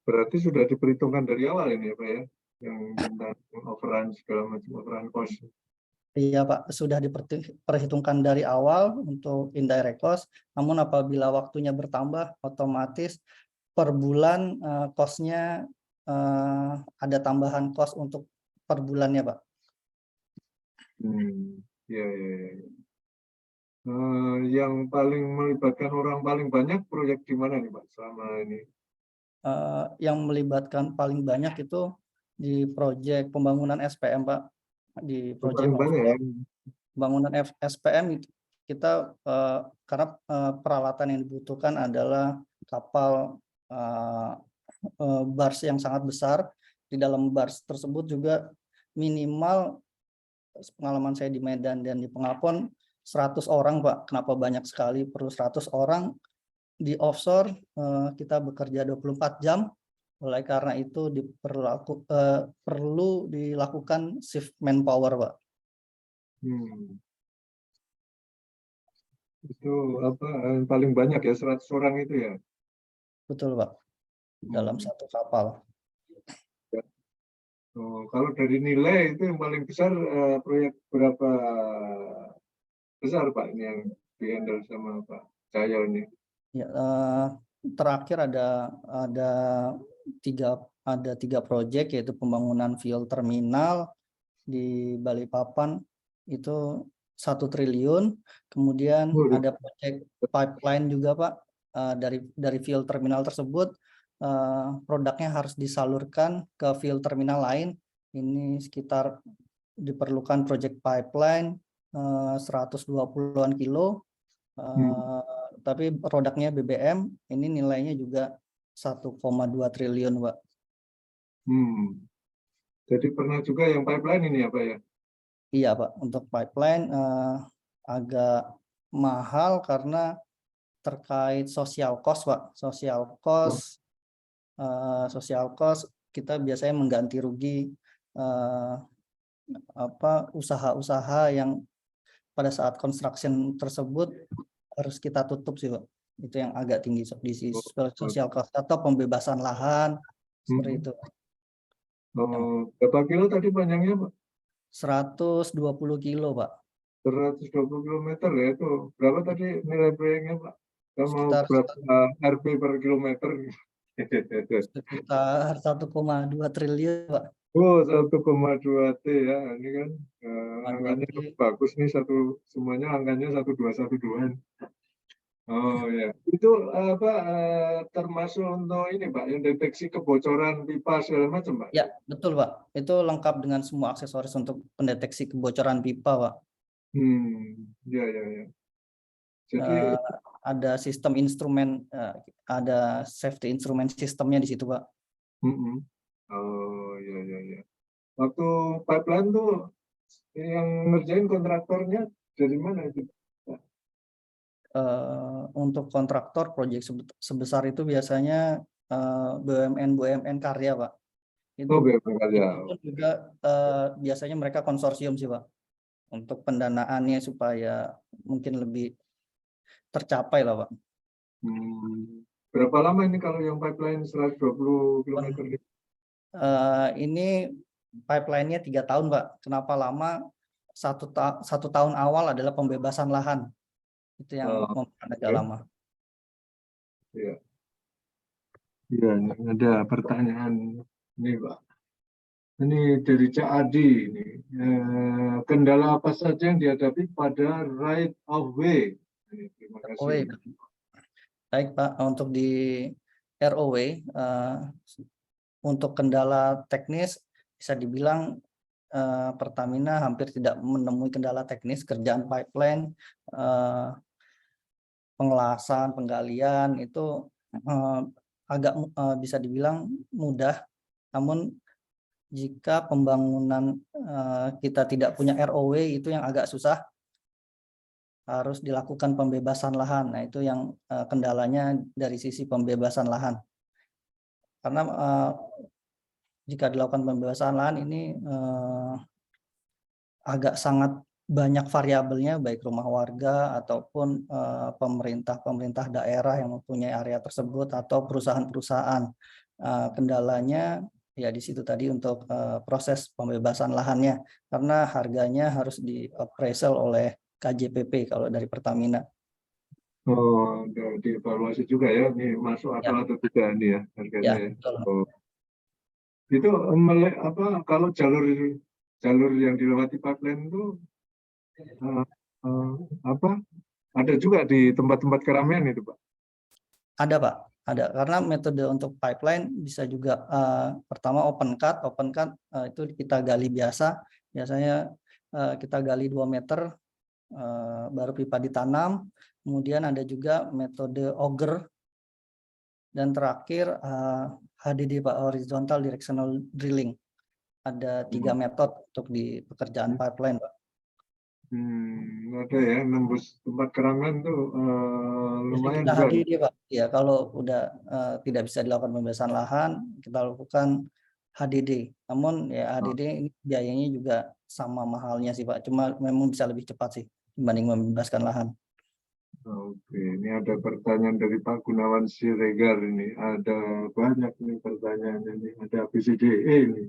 berarti sudah diperhitungkan dari awal ini ya Pak ya, yang tentang overrun segala macam overrun cost. Iya Pak, sudah diperhitungkan dari awal untuk indirect cost, namun apabila waktunya bertambah, otomatis per bulan cost-nya ada tambahan cost untuk per bulannya Pak. Ya. Yang paling melibatkan orang paling banyak proyek di mana nih Pak selama ini? Yang melibatkan paling banyak itu di proyek pembangunan SPM Pak, di proyek Paling banyak ya? pembangunan SPM itu kita karena peralatan yang dibutuhkan adalah kapal bars yang sangat besar. Di dalam bars tersebut juga minimal, pengalaman saya di Medan dan di Pengapon, 100 orang Pak. Kenapa banyak sekali perlu 100 orang? Di offshore kita bekerja 24 jam. Oleh karena itu perlu dilakukan shift manpower Pak. Itu apa paling banyak ya, 100 orang itu ya? Betul Pak, dalam satu kapal. Kalau dari nilai itu yang paling besar proyek berapa besar Pak ini yang di-handle sama Pak Cahyo ini? Ya, terakhir ada tiga proyek, yaitu pembangunan fuel terminal di Balikpapan itu 1 triliun. Kemudian ada proyek pipeline juga Pak, dari fuel terminal tersebut produknya harus disalurkan ke fuel terminal lain. Ini sekitar diperlukan proyek pipeline 120-an kilo. Tapi produknya BBM, ini nilainya juga 1,2 triliun Pak. Jadi pernah juga yang pipeline ini ya Pak ya? Iya Pak, untuk pipeline agak mahal karena terkait social cost Pak. Social cost kita biasanya mengganti rugi usaha-usaha yang pada saat construction tersebut harus kita tutup sih Pak. Itu yang agak tinggi di sisi social cost atau pembebasan lahan seperti itu. Berapa kilo tadi panjangnya Pak? 120 kilo Pak. 120 kilometer ya, itu berapa tadi nilai proyeknya Pak? Sama Sekitar berapa RP per kilometer? Sekitar 1,2 triliun Pak. Oh, 1,2 T ya, ini kan angkanya bagus nih, semuanya angkanya 1212. Oh ya, itu apa termasuk untuk ini Pak, yang deteksi kebocoran pipa segala macam Pak? Ya betul Pak, itu lengkap dengan semua aksesoris untuk pendeteksi kebocoran pipa Pak. Ya. Jadi ada sistem instrumen, ada safety instrumen sistemnya di situ Pak. Oh ya. Waktu pipeline tuh yang ngerjain kontraktornya dari mana itu? Untuk kontraktor proyek sebesar itu biasanya BUMN karya Pak. Itu BUMN karya. Itu juga biasanya mereka konsorsium sih Pak, untuk pendanaannya supaya mungkin lebih tercapai lah Pak. Berapa lama ini kalau yang pipeline 120 km? Ini pipeline-nya 3 tahun Pak. Kenapa lama? Satu tahun awal adalah pembebasan lahan. Itu yang memakan agak lama. Iya, ini ada pertanyaan ini Pak. Ini dari Cak Adi ini. Kendala apa saja yang dihadapi pada right of way? Terima kasih. Baik Pak, untuk di ROW untuk kendala teknis bisa dibilang Pertamina hampir tidak menemui kendala teknis. Kerjaan pipeline, pengelasan, penggalian itu agak bisa dibilang mudah. Namun jika pembangunan kita tidak punya ROW, itu yang agak susah, harus dilakukan pembebasan lahan. Nah itu yang kendalanya dari sisi pembebasan lahan. Karena jika dilakukan pembebasan lahan ini agak sangat banyak variabelnya, baik rumah warga ataupun pemerintah daerah yang mempunyai area tersebut atau perusahaan-perusahaan. Kendalanya ya di situ tadi untuk proses pembebasan lahannya, karena harganya harus di appraisal oleh KJPP kalau dari Pertamina. Oh, dievaluasi juga ya, ini masuk Ya, akal atau tidak ini ya harganya ya, ya. betul. Oh. Itu kalau jalur yang dilewati pipeline itu eh, eh, apa ada juga di tempat-tempat keramaian itu, Pak? Ada, Pak. Ada, karena metode untuk pipeline bisa juga pertama open cut itu kita gali biasanya kita gali 2 meter baru pipa ditanam. Kemudian ada juga metode auger, dan terakhir HDD, Pak, horizontal directional drilling. Ada 3 metode untuk di pekerjaan pipeline, Pak. Ada ya, nembus tempat keramaian tuh lumayan Kita juga. HDD, Pak. Ya, kalau udah tidak bisa dilakukan pembebasan lahan, kita lakukan HDD. Namun ya HDD ini biayanya juga sama mahalnya sih, Pak. Cuma memang bisa lebih cepat sih dibanding membebaskan lahan. Oke, ini ada pertanyaan dari Pak Gunawan Siregar ini. Ada banyak nih pertanyaan ini. Ada BCDE ini.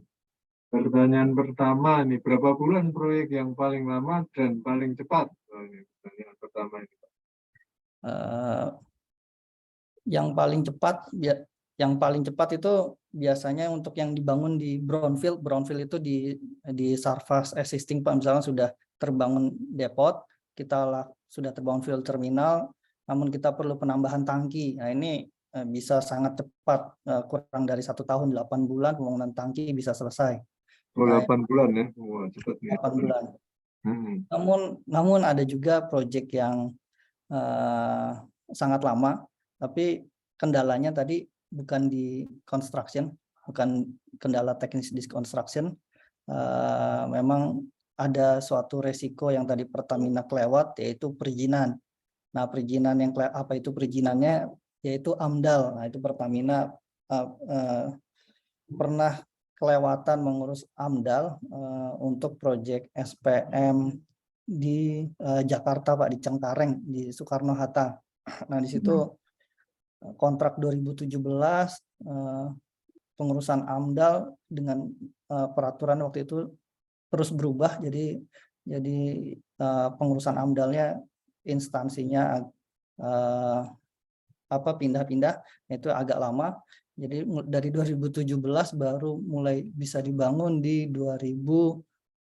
Pertanyaan pertama ini, berapa bulan proyek yang paling lama dan paling cepat? Oh, ini pertanyaan pertama ini. Yang paling cepat itu biasanya untuk yang dibangun di brownfield. Brownfield itu di surface existing, Pak. Misalnya sudah terbangun depot, sudah terbangun fuel terminal, namun kita perlu penambahan tangki. Nah, ini bisa sangat cepat, kurang dari 1 tahun, 8 bulan pembangunan tangki bisa selesai. Oh, Nah, 8 bulan ya? Wah, cepat nih. 8 bulan. Hmm. Namun ada juga proyek yang sangat lama, tapi kendalanya tadi bukan di construction, bukan kendala teknis di construction. Memang ada suatu resiko yang tadi Pertamina kelewat, yaitu perizinan. Nah, perizinan yang apa itu perizinannya? Yaitu AMDAL. Nah, itu Pertamina pernah kelewatan mengurus AMDAL untuk proyek SPM di Jakarta, Pak, di Cengkareng, di Soekarno-Hatta. Nah, di situ kontrak 2017 pengurusan AMDAL dengan peraturan waktu itu terus berubah, jadi pengurusan AMDAL-nya instansinya pindah-pindah, itu agak lama. Jadi dari 2017 baru mulai bisa dibangun di 2020.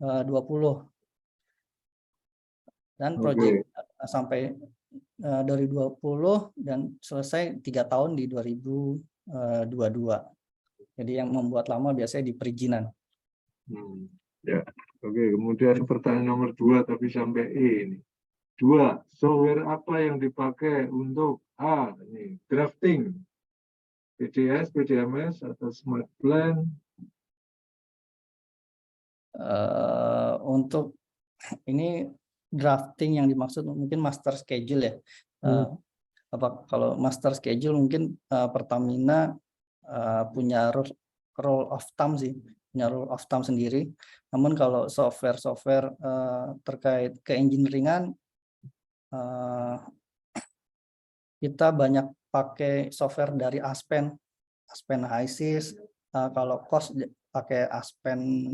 Dan proyek sampai 2020 dan selesai 3 tahun di 2022. Jadi yang membuat lama biasanya di perizinan. Ya, oke. Kemudian pertanyaan nomor 2 tapi sampai E ini. 2, software apa yang dipakai untuk A, ini drafting, PDS, PDMS atau Smart Plan? Untuk ini drafting yang dimaksud mungkin master schedule ya. Kalau master schedule mungkin Pertamina punya rule of thumb sih, punya rule of thumb sendiri. Namun kalau software terkait keengineeringan, kita banyak pakai software dari Aspen HYSYS. Kalau cost pakai Aspen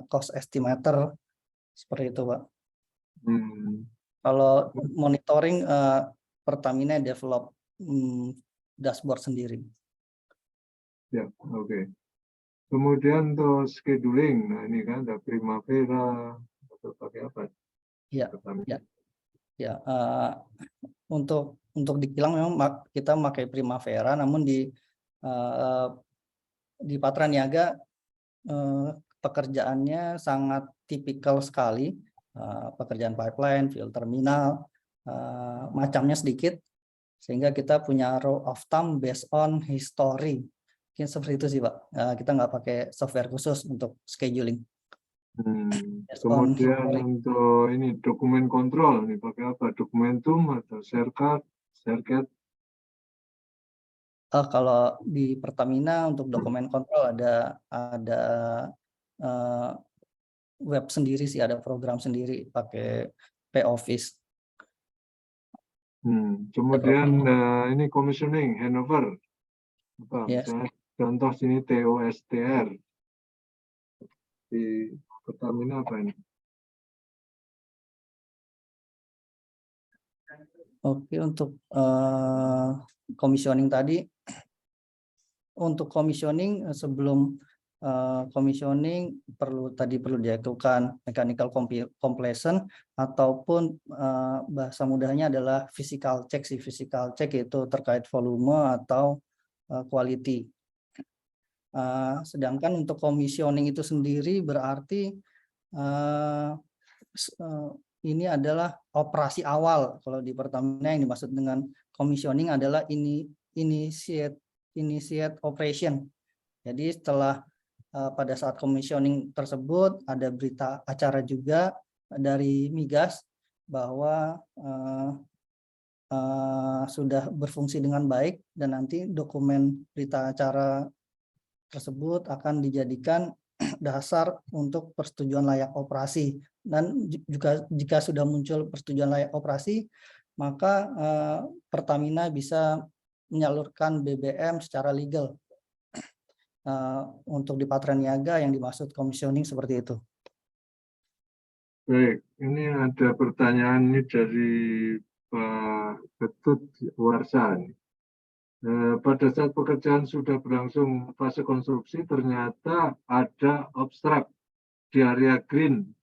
cost estimator, seperti itu, Pak. Kalau monitoring, Pertamina develop dashboard sendiri. Ya, oke. Kemudian untuk scheduling, nah ini kan ada Primavera atau pakai apa? Ya, untuk di kilang memang kita pakai Primavera, namun di Patra Niaga pekerjaannya sangat tipikal sekali, pekerjaan pipeline, fuel terminal, macamnya sedikit, sehingga kita punya rule of thumb based on history. Mungkin seperti itu sih, Pak. Kita nggak pakai software khusus untuk scheduling. Kemudian untuk ini dokumen kontrol, ini pakai apa? Dokumentum atau Sercat? Kalau di Pertamina untuk dokumen kontrol ada web sendiri sih, ada program sendiri pakai P-Office. Kemudian ini commissioning, handover, apa, Yes. misalnya contoh sini TOSTR di Pertamina apa ini? Oke, untuk commissioning tadi, untuk commissioning sebelum commissioning perlu dilakukan mechanical completion ataupun bahasa mudahnya adalah physical check. Physical check itu terkait volume atau quality. Sedangkan untuk commissioning itu sendiri berarti ini adalah operasi awal. Kalau di Pertamina yang dimaksud dengan commissioning adalah initiate operation. Jadi setelah pada saat commissioning tersebut ada berita acara juga dari Migas bahwa sudah berfungsi dengan baik, dan nanti dokumen berita acara tersebut akan dijadikan dasar untuk persetujuan layak operasi. Dan juga jika sudah muncul persetujuan layak operasi, maka Pertamina bisa menyalurkan BBM secara legal untuk di Patraniaga yang dimaksud commissioning seperti itu. Baik, ini ada pertanyaan ini dari Pak Ketut Warsa. Pada saat pekerjaan sudah berlangsung fase konstruksi, ternyata ada obstruk di area green.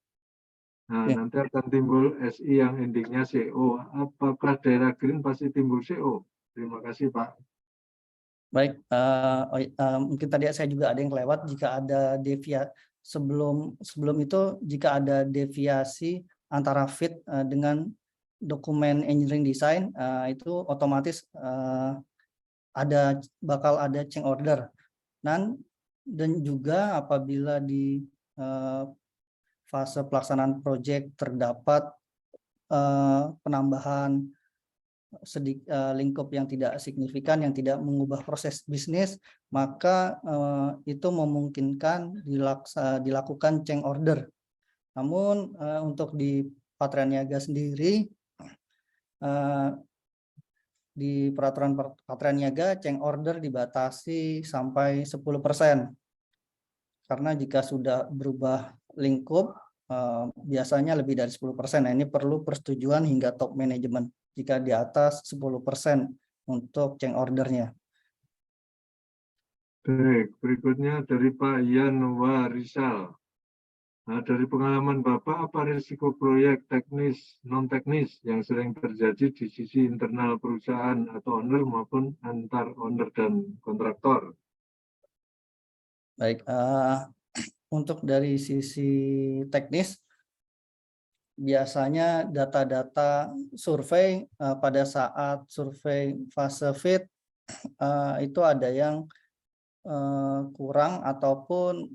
Nah, Ya. nanti akan timbul SI yang endingnya CO. Apakah daerah green pasti timbul CO? Terima kasih, Pak. Baik, mungkin tadi saya juga ada yang kelewat. Jika ada deviasi sebelum itu, jika ada deviasi antara fit dengan dokumen engineering design, itu otomatis bakal ada change order. Dan juga apabila di fase pelaksanaan proyek terdapat penambahan lingkup yang tidak signifikan, yang tidak mengubah proses bisnis, maka itu memungkinkan dilakukan change order. Namun untuk di Patraniaga sendiri, di peraturan Patraniaga change order dibatasi sampai 10%. Karena jika sudah berubah lingkup, biasanya lebih dari 10%. Nah, ini perlu persetujuan hingga top manajemen. Jika di atas 10% untuk change ordernya. Baik, berikutnya dari Pak Yan Warisal. Nah, dari pengalaman Bapak, apa risiko proyek teknis, non-teknis yang sering terjadi di sisi internal perusahaan atau owner maupun antar owner dan kontraktor? Baik, untuk dari sisi teknis, biasanya data-data survei pada saat survei fase fit itu ada yang kurang ataupun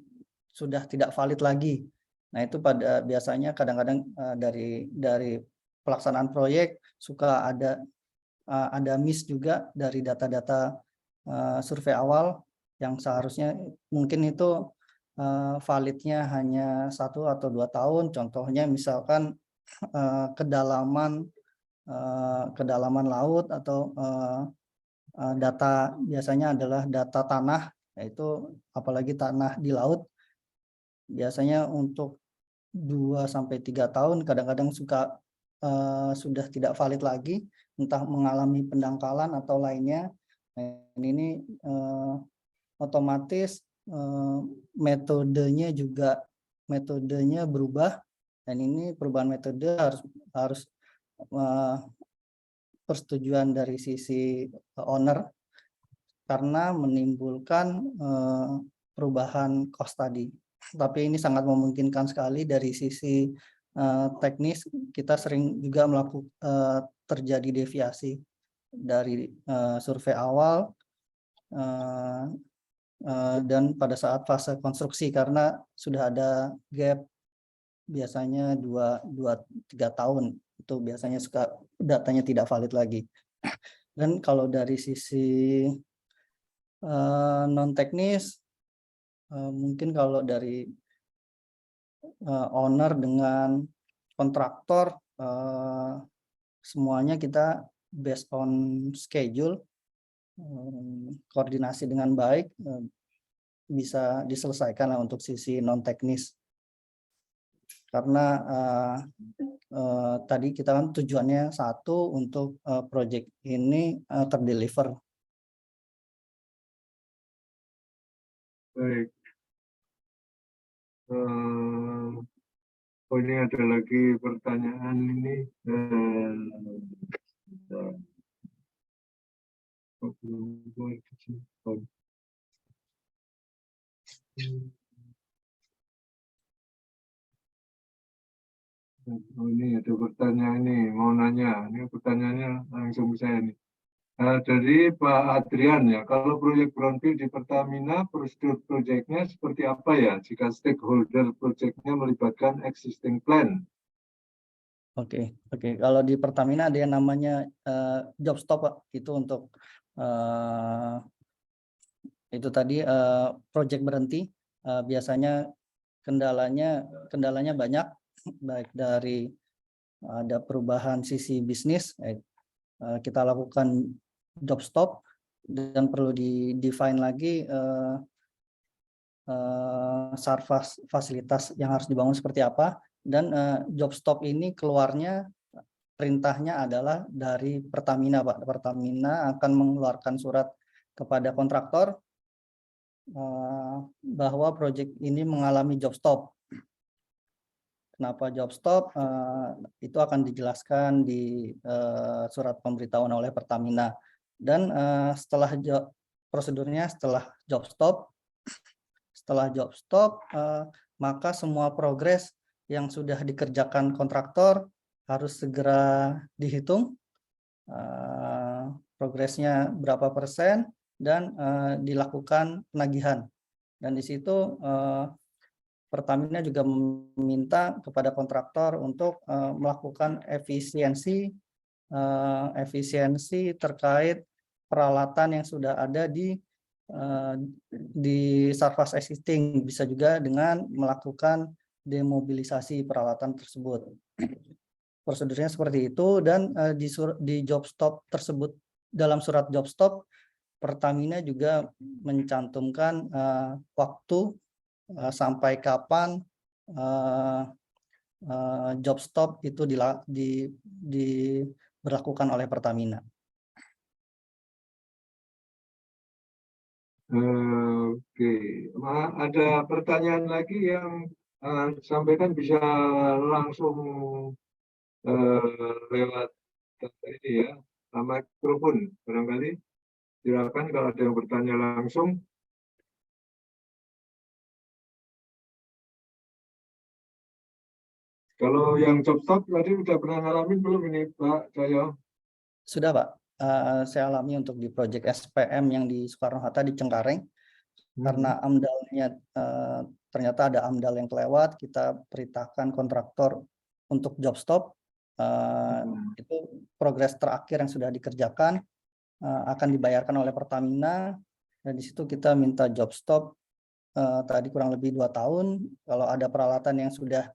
sudah tidak valid lagi. Nah, itu biasanya kadang-kadang dari pelaksanaan proyek suka ada miss juga dari data-data survei awal yang seharusnya mungkin itu validnya hanya 1 atau 2 tahun. Contohnya misalkan kedalaman laut atau data biasanya adalah data tanah, yaitu apalagi tanah di laut biasanya untuk 2-3 tahun, kadang-kadang sudah tidak valid lagi, entah mengalami pendangkalan atau lainnya. Nah, ini otomatis metodenya berubah, dan ini perubahan metode harus persetujuan dari sisi owner karena menimbulkan perubahan cost tadi. Tapi ini sangat memungkinkan sekali dari sisi teknis. Kita sering juga terjadi deviasi dari survei awal dan pada saat fase konstruksi karena sudah ada gap biasanya 2-3 tahun, itu biasanya datanya tidak valid lagi. Dan kalau dari sisi non teknis, mungkin kalau dari owner dengan kontraktor, semuanya kita based on schedule, koordinasi dengan baik, bisa diselesaikan lah untuk sisi non teknis. Karena tadi kita kan tujuannya satu untuk project ini terdeliver. Baik. Oh, ini ada lagi pertanyaan ini. Oh, ini ada pertanyaan nih, mau nanya. Ini pertanyaannya langsung saya nih. Dari Pak Adrian ya, kalau proyek brownfield di Pertamina, prosedur proyeknya seperti apa ya jika stakeholder proyeknya melibatkan existing plan? Oke. Kalau di Pertamina ada yang namanya job stop, Pak. Itu untuk itu tadi project berhenti. Biasanya kendalanya banyak, baik dari ada perubahan sisi bisnis, kita lakukan job stop, dan perlu di-define lagi fasilitas yang harus dibangun seperti apa. Dan job stop ini keluarnya perintahnya adalah dari Pertamina, Pak. Pertamina akan mengeluarkan surat kepada kontraktor bahwa proyek ini mengalami job stop. Kenapa job stop? Itu akan dijelaskan di surat pemberitahuan oleh Pertamina. Dan prosedurnya setelah job stop, maka semua progres yang sudah dikerjakan kontraktor harus segera dihitung progresnya berapa persen, dan dilakukan penagihan. Dan di situ Pertamina juga meminta kepada kontraktor untuk melakukan efisiensi terkait peralatan yang sudah ada di Sarfas existing, bisa juga dengan melakukan demobilisasi peralatan tersebut. Prosedurnya seperti itu. Dan di job stop tersebut, dalam surat job stop, Pertamina juga mencantumkan waktu sampai kapan job stop itu diberlakukan oleh Pertamina. Oke, ada pertanyaan lagi yang sampaikan bisa langsung lewat ini ya, mikrofon barangkali. Silakan kalau ada yang bertanya langsung. Kalau yang job stop tadi udah pernah ngalamin belum ini Pak Cahyo? Sudah, Pak. Saya alami untuk di proyek SPM yang di Soekarno-Hatta di Cengkareng. Karena AMDAL-nya ternyata ada AMDAL yang kelewat, kita perintahkan kontraktor untuk job stop. Itu progres terakhir yang sudah dikerjakan akan dibayarkan oleh Pertamina, dan di situ kita minta job stop tadi kurang lebih 2 tahun. Kalau ada peralatan yang sudah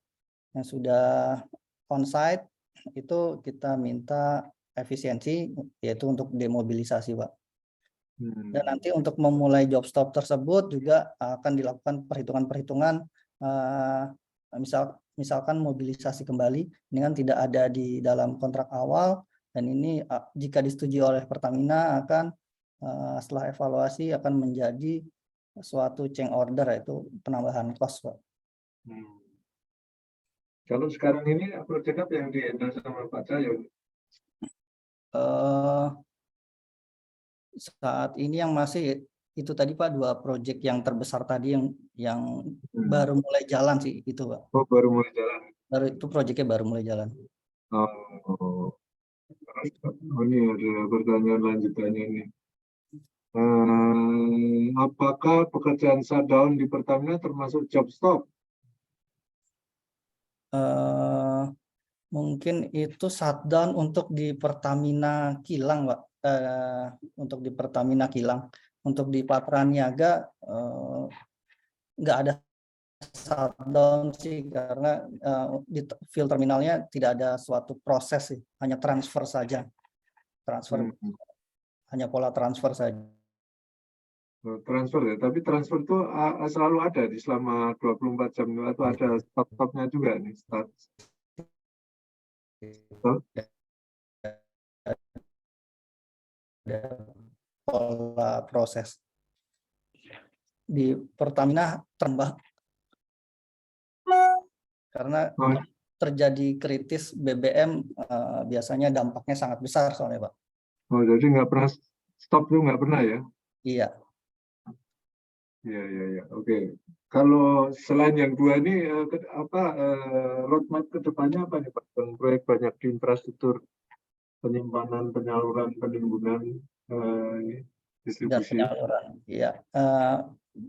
on-site, itu kita minta efisiensi, yaitu untuk demobilisasi, Pak. Dan nanti untuk memulai job stop tersebut juga akan dilakukan perhitungan-perhitungan, misalkan mobilisasi kembali, ini kan tidak ada di dalam kontrak awal, dan ini jika disetujui oleh Pertamina akan setelah evaluasi akan menjadi suatu change order, yaitu penambahan cost, Pak. Kalau sekarang ini proyek apa yang di-handle sama Pak Cahyo? Saat ini yang masih itu tadi, Pak, 2 proyek yang terbesar tadi yang baru mulai jalan sih itu, Pak. Oh, baru mulai jalan. Itu proyeknya baru mulai jalan. Oh, ini ada pertanyaan lanjutannya nih. Apakah pekerjaan shutdown di Pertamina termasuk job stop? Mungkin itu shutdown untuk di Pertamina Kilang, Pak. Untuk di Pertamina Kilang. Untuk di Patraniaga nggak ada shutdown sih karena di field terminalnya tidak ada suatu proses sih, hanya transfer saja. Transfer hanya pola transfer saja. Transfer ya, tapi transfer itu selalu ada di selama 24 jam atau ada stop-stopnya juga nih, stop. Ada pola proses. Di Pertamina tambah karena terjadi kritis BBM biasanya dampaknya sangat besar soalnya Pak. Oh, jadi nggak pernah stop tuh, nggak pernah ya? Iya. Iya. Oke. Kalau selain yang dua ini, roadmap ke depannya apa nih Pak? Proyek banyak di infrastruktur penyimpanan, penyaluran, penimbunan, Dan distribusi. penyaluran. Iya.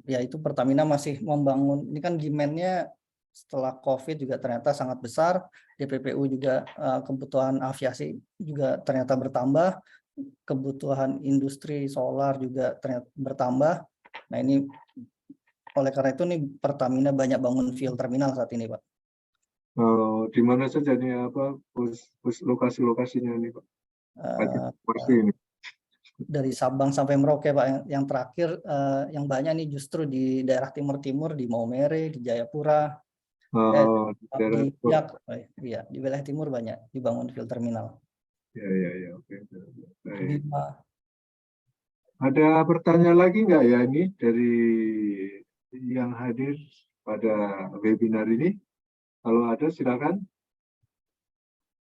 Ya itu Pertamina masih membangun. Ini kan demand-nya setelah COVID juga ternyata sangat besar. DPPU juga kebutuhan aviasi juga ternyata bertambah. Kebutuhan industri solar juga ternyata bertambah. Nah ini oleh karena itu nih Pertamina banyak bangun fuel terminal saat ini Pak. Di mana saja nih lokasi-lokasinya nih Pak? Pasti ini. Dari Sabang sampai Merauke Pak. Yang terakhir yang banyak nih justru di daerah timur-timur, di Maumere, di Jayapura, di Biak, iya di wilayah timur banyak dibangun fuel terminal. Ya. Oke. Bima. Ada pertanyaan lagi nggak ya ini dari yang hadir pada webinar ini? Kalau ada silakan.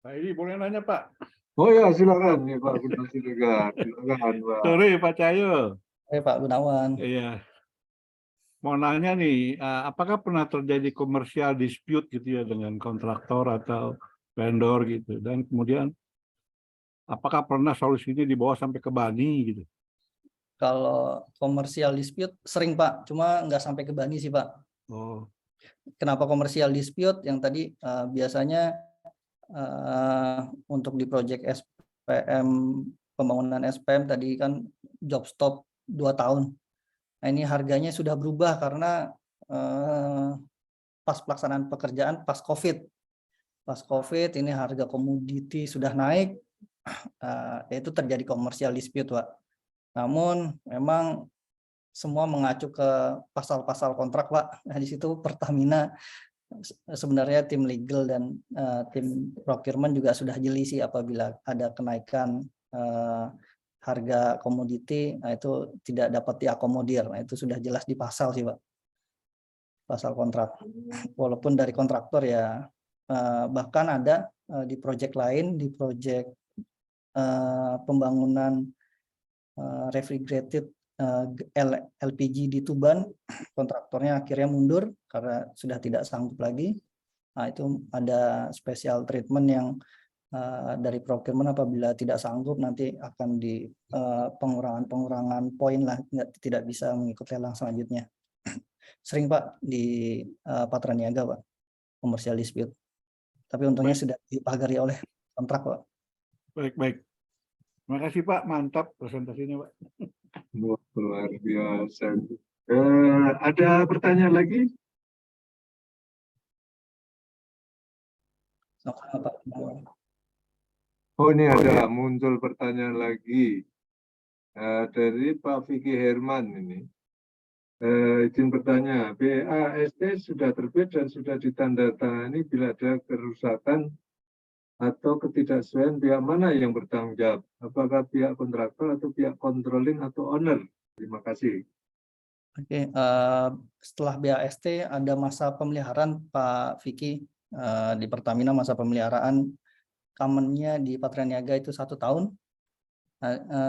Pak ini boleh nanya Pak? Oh ya silakan nih Pak Gunawan Siregar. Silakan Pak. Sorry Pak Cahyo. Pak Gunawan. Iya. Mau nanya nih, apakah pernah terjadi komersial dispute gitu ya dengan kontraktor atau vendor gitu, dan kemudian apakah pernah solusinya dibawa sampai ke BANI gitu? Kalau komersial dispute sering Pak, cuma nggak sampai ke BANI sih Pak. Oh. Kenapa komersial dispute? Yang tadi biasanya untuk di proyek SPM, pembangunan SPM tadi kan job stop 2 tahun. Nah ini harganya sudah berubah karena pas pelaksanaan pekerjaan pas COVID. Pas COVID ini harga komoditi sudah naik, itu terjadi komersial dispute Pak. Namun memang semua mengacu ke pasal-pasal kontrak Pak. Nah di situ Pertamina sebenarnya tim legal dan tim procurement juga sudah jeli sih apabila ada kenaikan harga komoditi, nah itu tidak dapat diakomodir. Nah itu sudah jelas di pasal sih Pak, pasal kontrak. Walaupun dari kontraktor ya bahkan ada di proyek lain, di proyek pembangunan refrigerated LPG di Tuban, kontraktornya akhirnya mundur karena sudah tidak sanggup lagi. Nah, itu ada special treatment yang dari procurement apabila tidak sanggup nanti akan di pengurangan poin lah, tidak bisa mengikuti lelang selanjutnya. Sering Pak di Patraniaga Pak, komersial dispute. Tapi untungnya sudah dipagari oleh kontrak Pak. Baik. Terima kasih Pak, mantap presentasinya Pak. Luar biasa. Ada pertanyaan lagi? Oh ini ada muncul pertanyaan lagi dari Pak Vicky Herman ini. Izin bertanya, BAST sudah terbit dan sudah ditandatangani bila ada kerusakan atau ketidaksesuaian, pihak mana yang bertanggung jawab? Apakah pihak kontraktor atau pihak controlling atau owner? Terima kasih. Oke, setelah BAST ada masa pemeliharaan Pak Vicky, di Pertamina masa pemeliharaan common-nya di Patraniaga itu 1 tahun.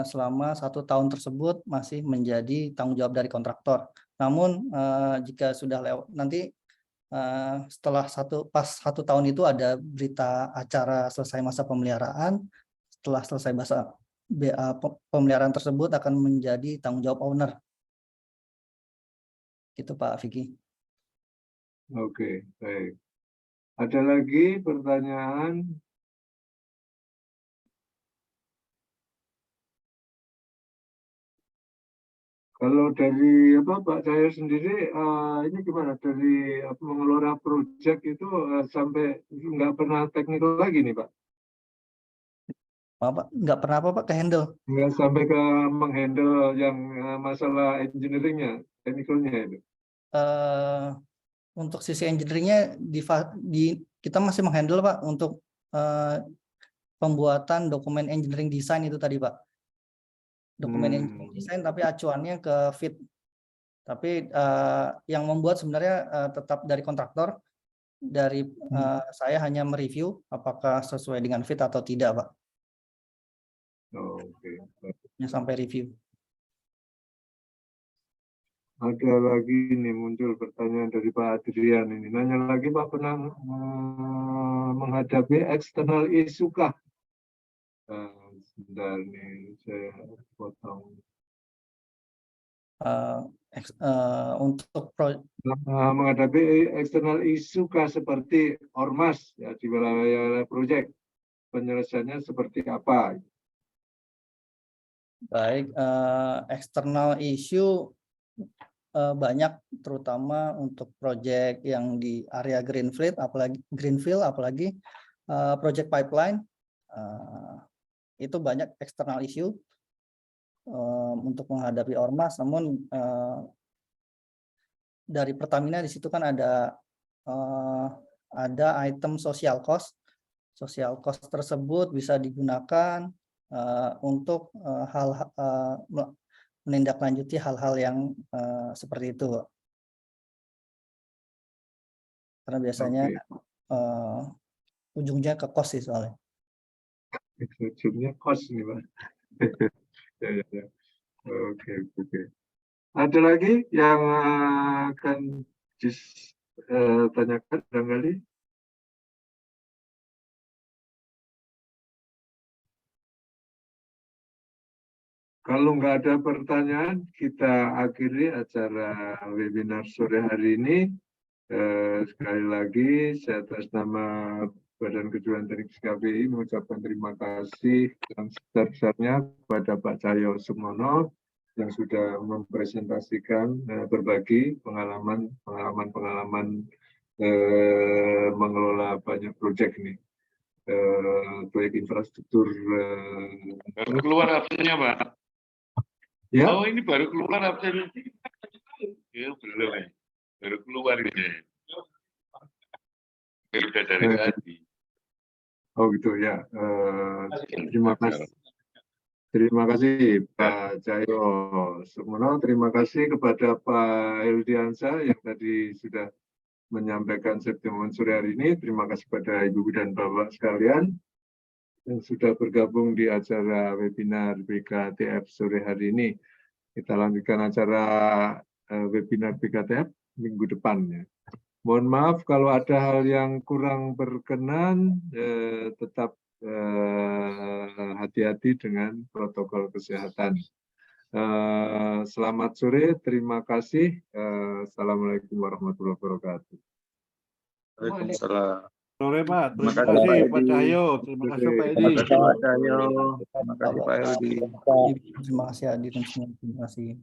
Selama 1 tahun tersebut masih menjadi tanggung jawab dari kontraktor. Namun jika sudah lewat nanti setelah 1 tahun itu ada berita acara selesai masa pemeliharaan. Setelah selesai masa pemeliharaan tersebut akan menjadi tanggung jawab owner. Itu Pak Vicky. Oke, baik. Ada lagi pertanyaan? Kalau dari Pak Cahyo sendiri, ini gimana dari mengelola proyek itu sampai nggak pernah teknikal lagi nih Pak? Nggak pernah apa Pak ke handle. Nggak sampai ke menghandle yang masalah engineeringnya, teknikalnya itu. Untuk sisi engineeringnya kita masih menghandle Pak untuk pembuatan dokumen engineering design itu tadi Pak. Dokumen engineering design tapi acuannya ke fit. Tapi yang membuat sebenarnya tetap dari kontraktor. Dari saya hanya mereview apakah sesuai dengan fit atau tidak Pak. Oke. Sampai review. Ada lagi nih muncul pertanyaan dari Pak Adrian ini. Nanya lagi Pak, pernah menghadapi eksternal isu kah? Sebentar nih, saya potong. Untuk Menghadapi eksternal isu kah seperti ormas ya di wilayah proyek, penyelesaiannya seperti apa? Baik, eksternal issue banyak, terutama untuk proyek yang di area greenfield, apalagi proyek pipeline, itu banyak eksternal issue untuk menghadapi ormas. Namun dari Pertamina di situ kan ada item social cost. Social cost tersebut bisa digunakan untuk menindaklanjuti hal-hal yang seperti itu, karena biasanya ujungnya ke cost sih soalnya. Ujungnya cost nih Pak. Ya. Oke. Ada lagi yang akan ditanyakan barangkali? Kalau nggak ada pertanyaan, kita akhiri acara webinar sore hari ini. Sekali lagi, saya atas nama Badan Kejuruan Teknik KPI mengucapkan terima kasih yang sebesar-besarnya kepada Pak Cahyo Sukmono yang sudah mempresentasikan berbagi pengalaman mengelola banyak proyek ini. Proyek infrastruktur. Baru keluar absennya Pak. Ya. Oh ini baru keluar absennya. Ya belum ya. Baru keluar ini. Baru dari tadi. Oh gitu ya. Terima kasih. Terima kasih Pak Cahyo Sukmono. Terima kasih kepada Pak Eldiansa yang tadi sudah menyampaikan sertifikat sore hari ini. Terima kasih kepada Ibu dan Bapak sekalian yang sudah bergabung di acara webinar BKTF sore hari ini. Kita lanjutkan acara webinar BKTF minggu depan ya. Mohon maaf kalau ada hal yang kurang berkenan, tetap hati-hati dengan protokol kesehatan. Selamat sore, terima kasih. Assalamualaikum warahmatullahi wabarakatuh. Waalaikumsalam. Sore Pak, terima Terima kasih kasih, Pak Cahyo, terima kasih Pak Edi. Terima kasih Pak Cahyo, terima kasih Pak Eldi. Terima kasih Adi dan semua. Terima kasih.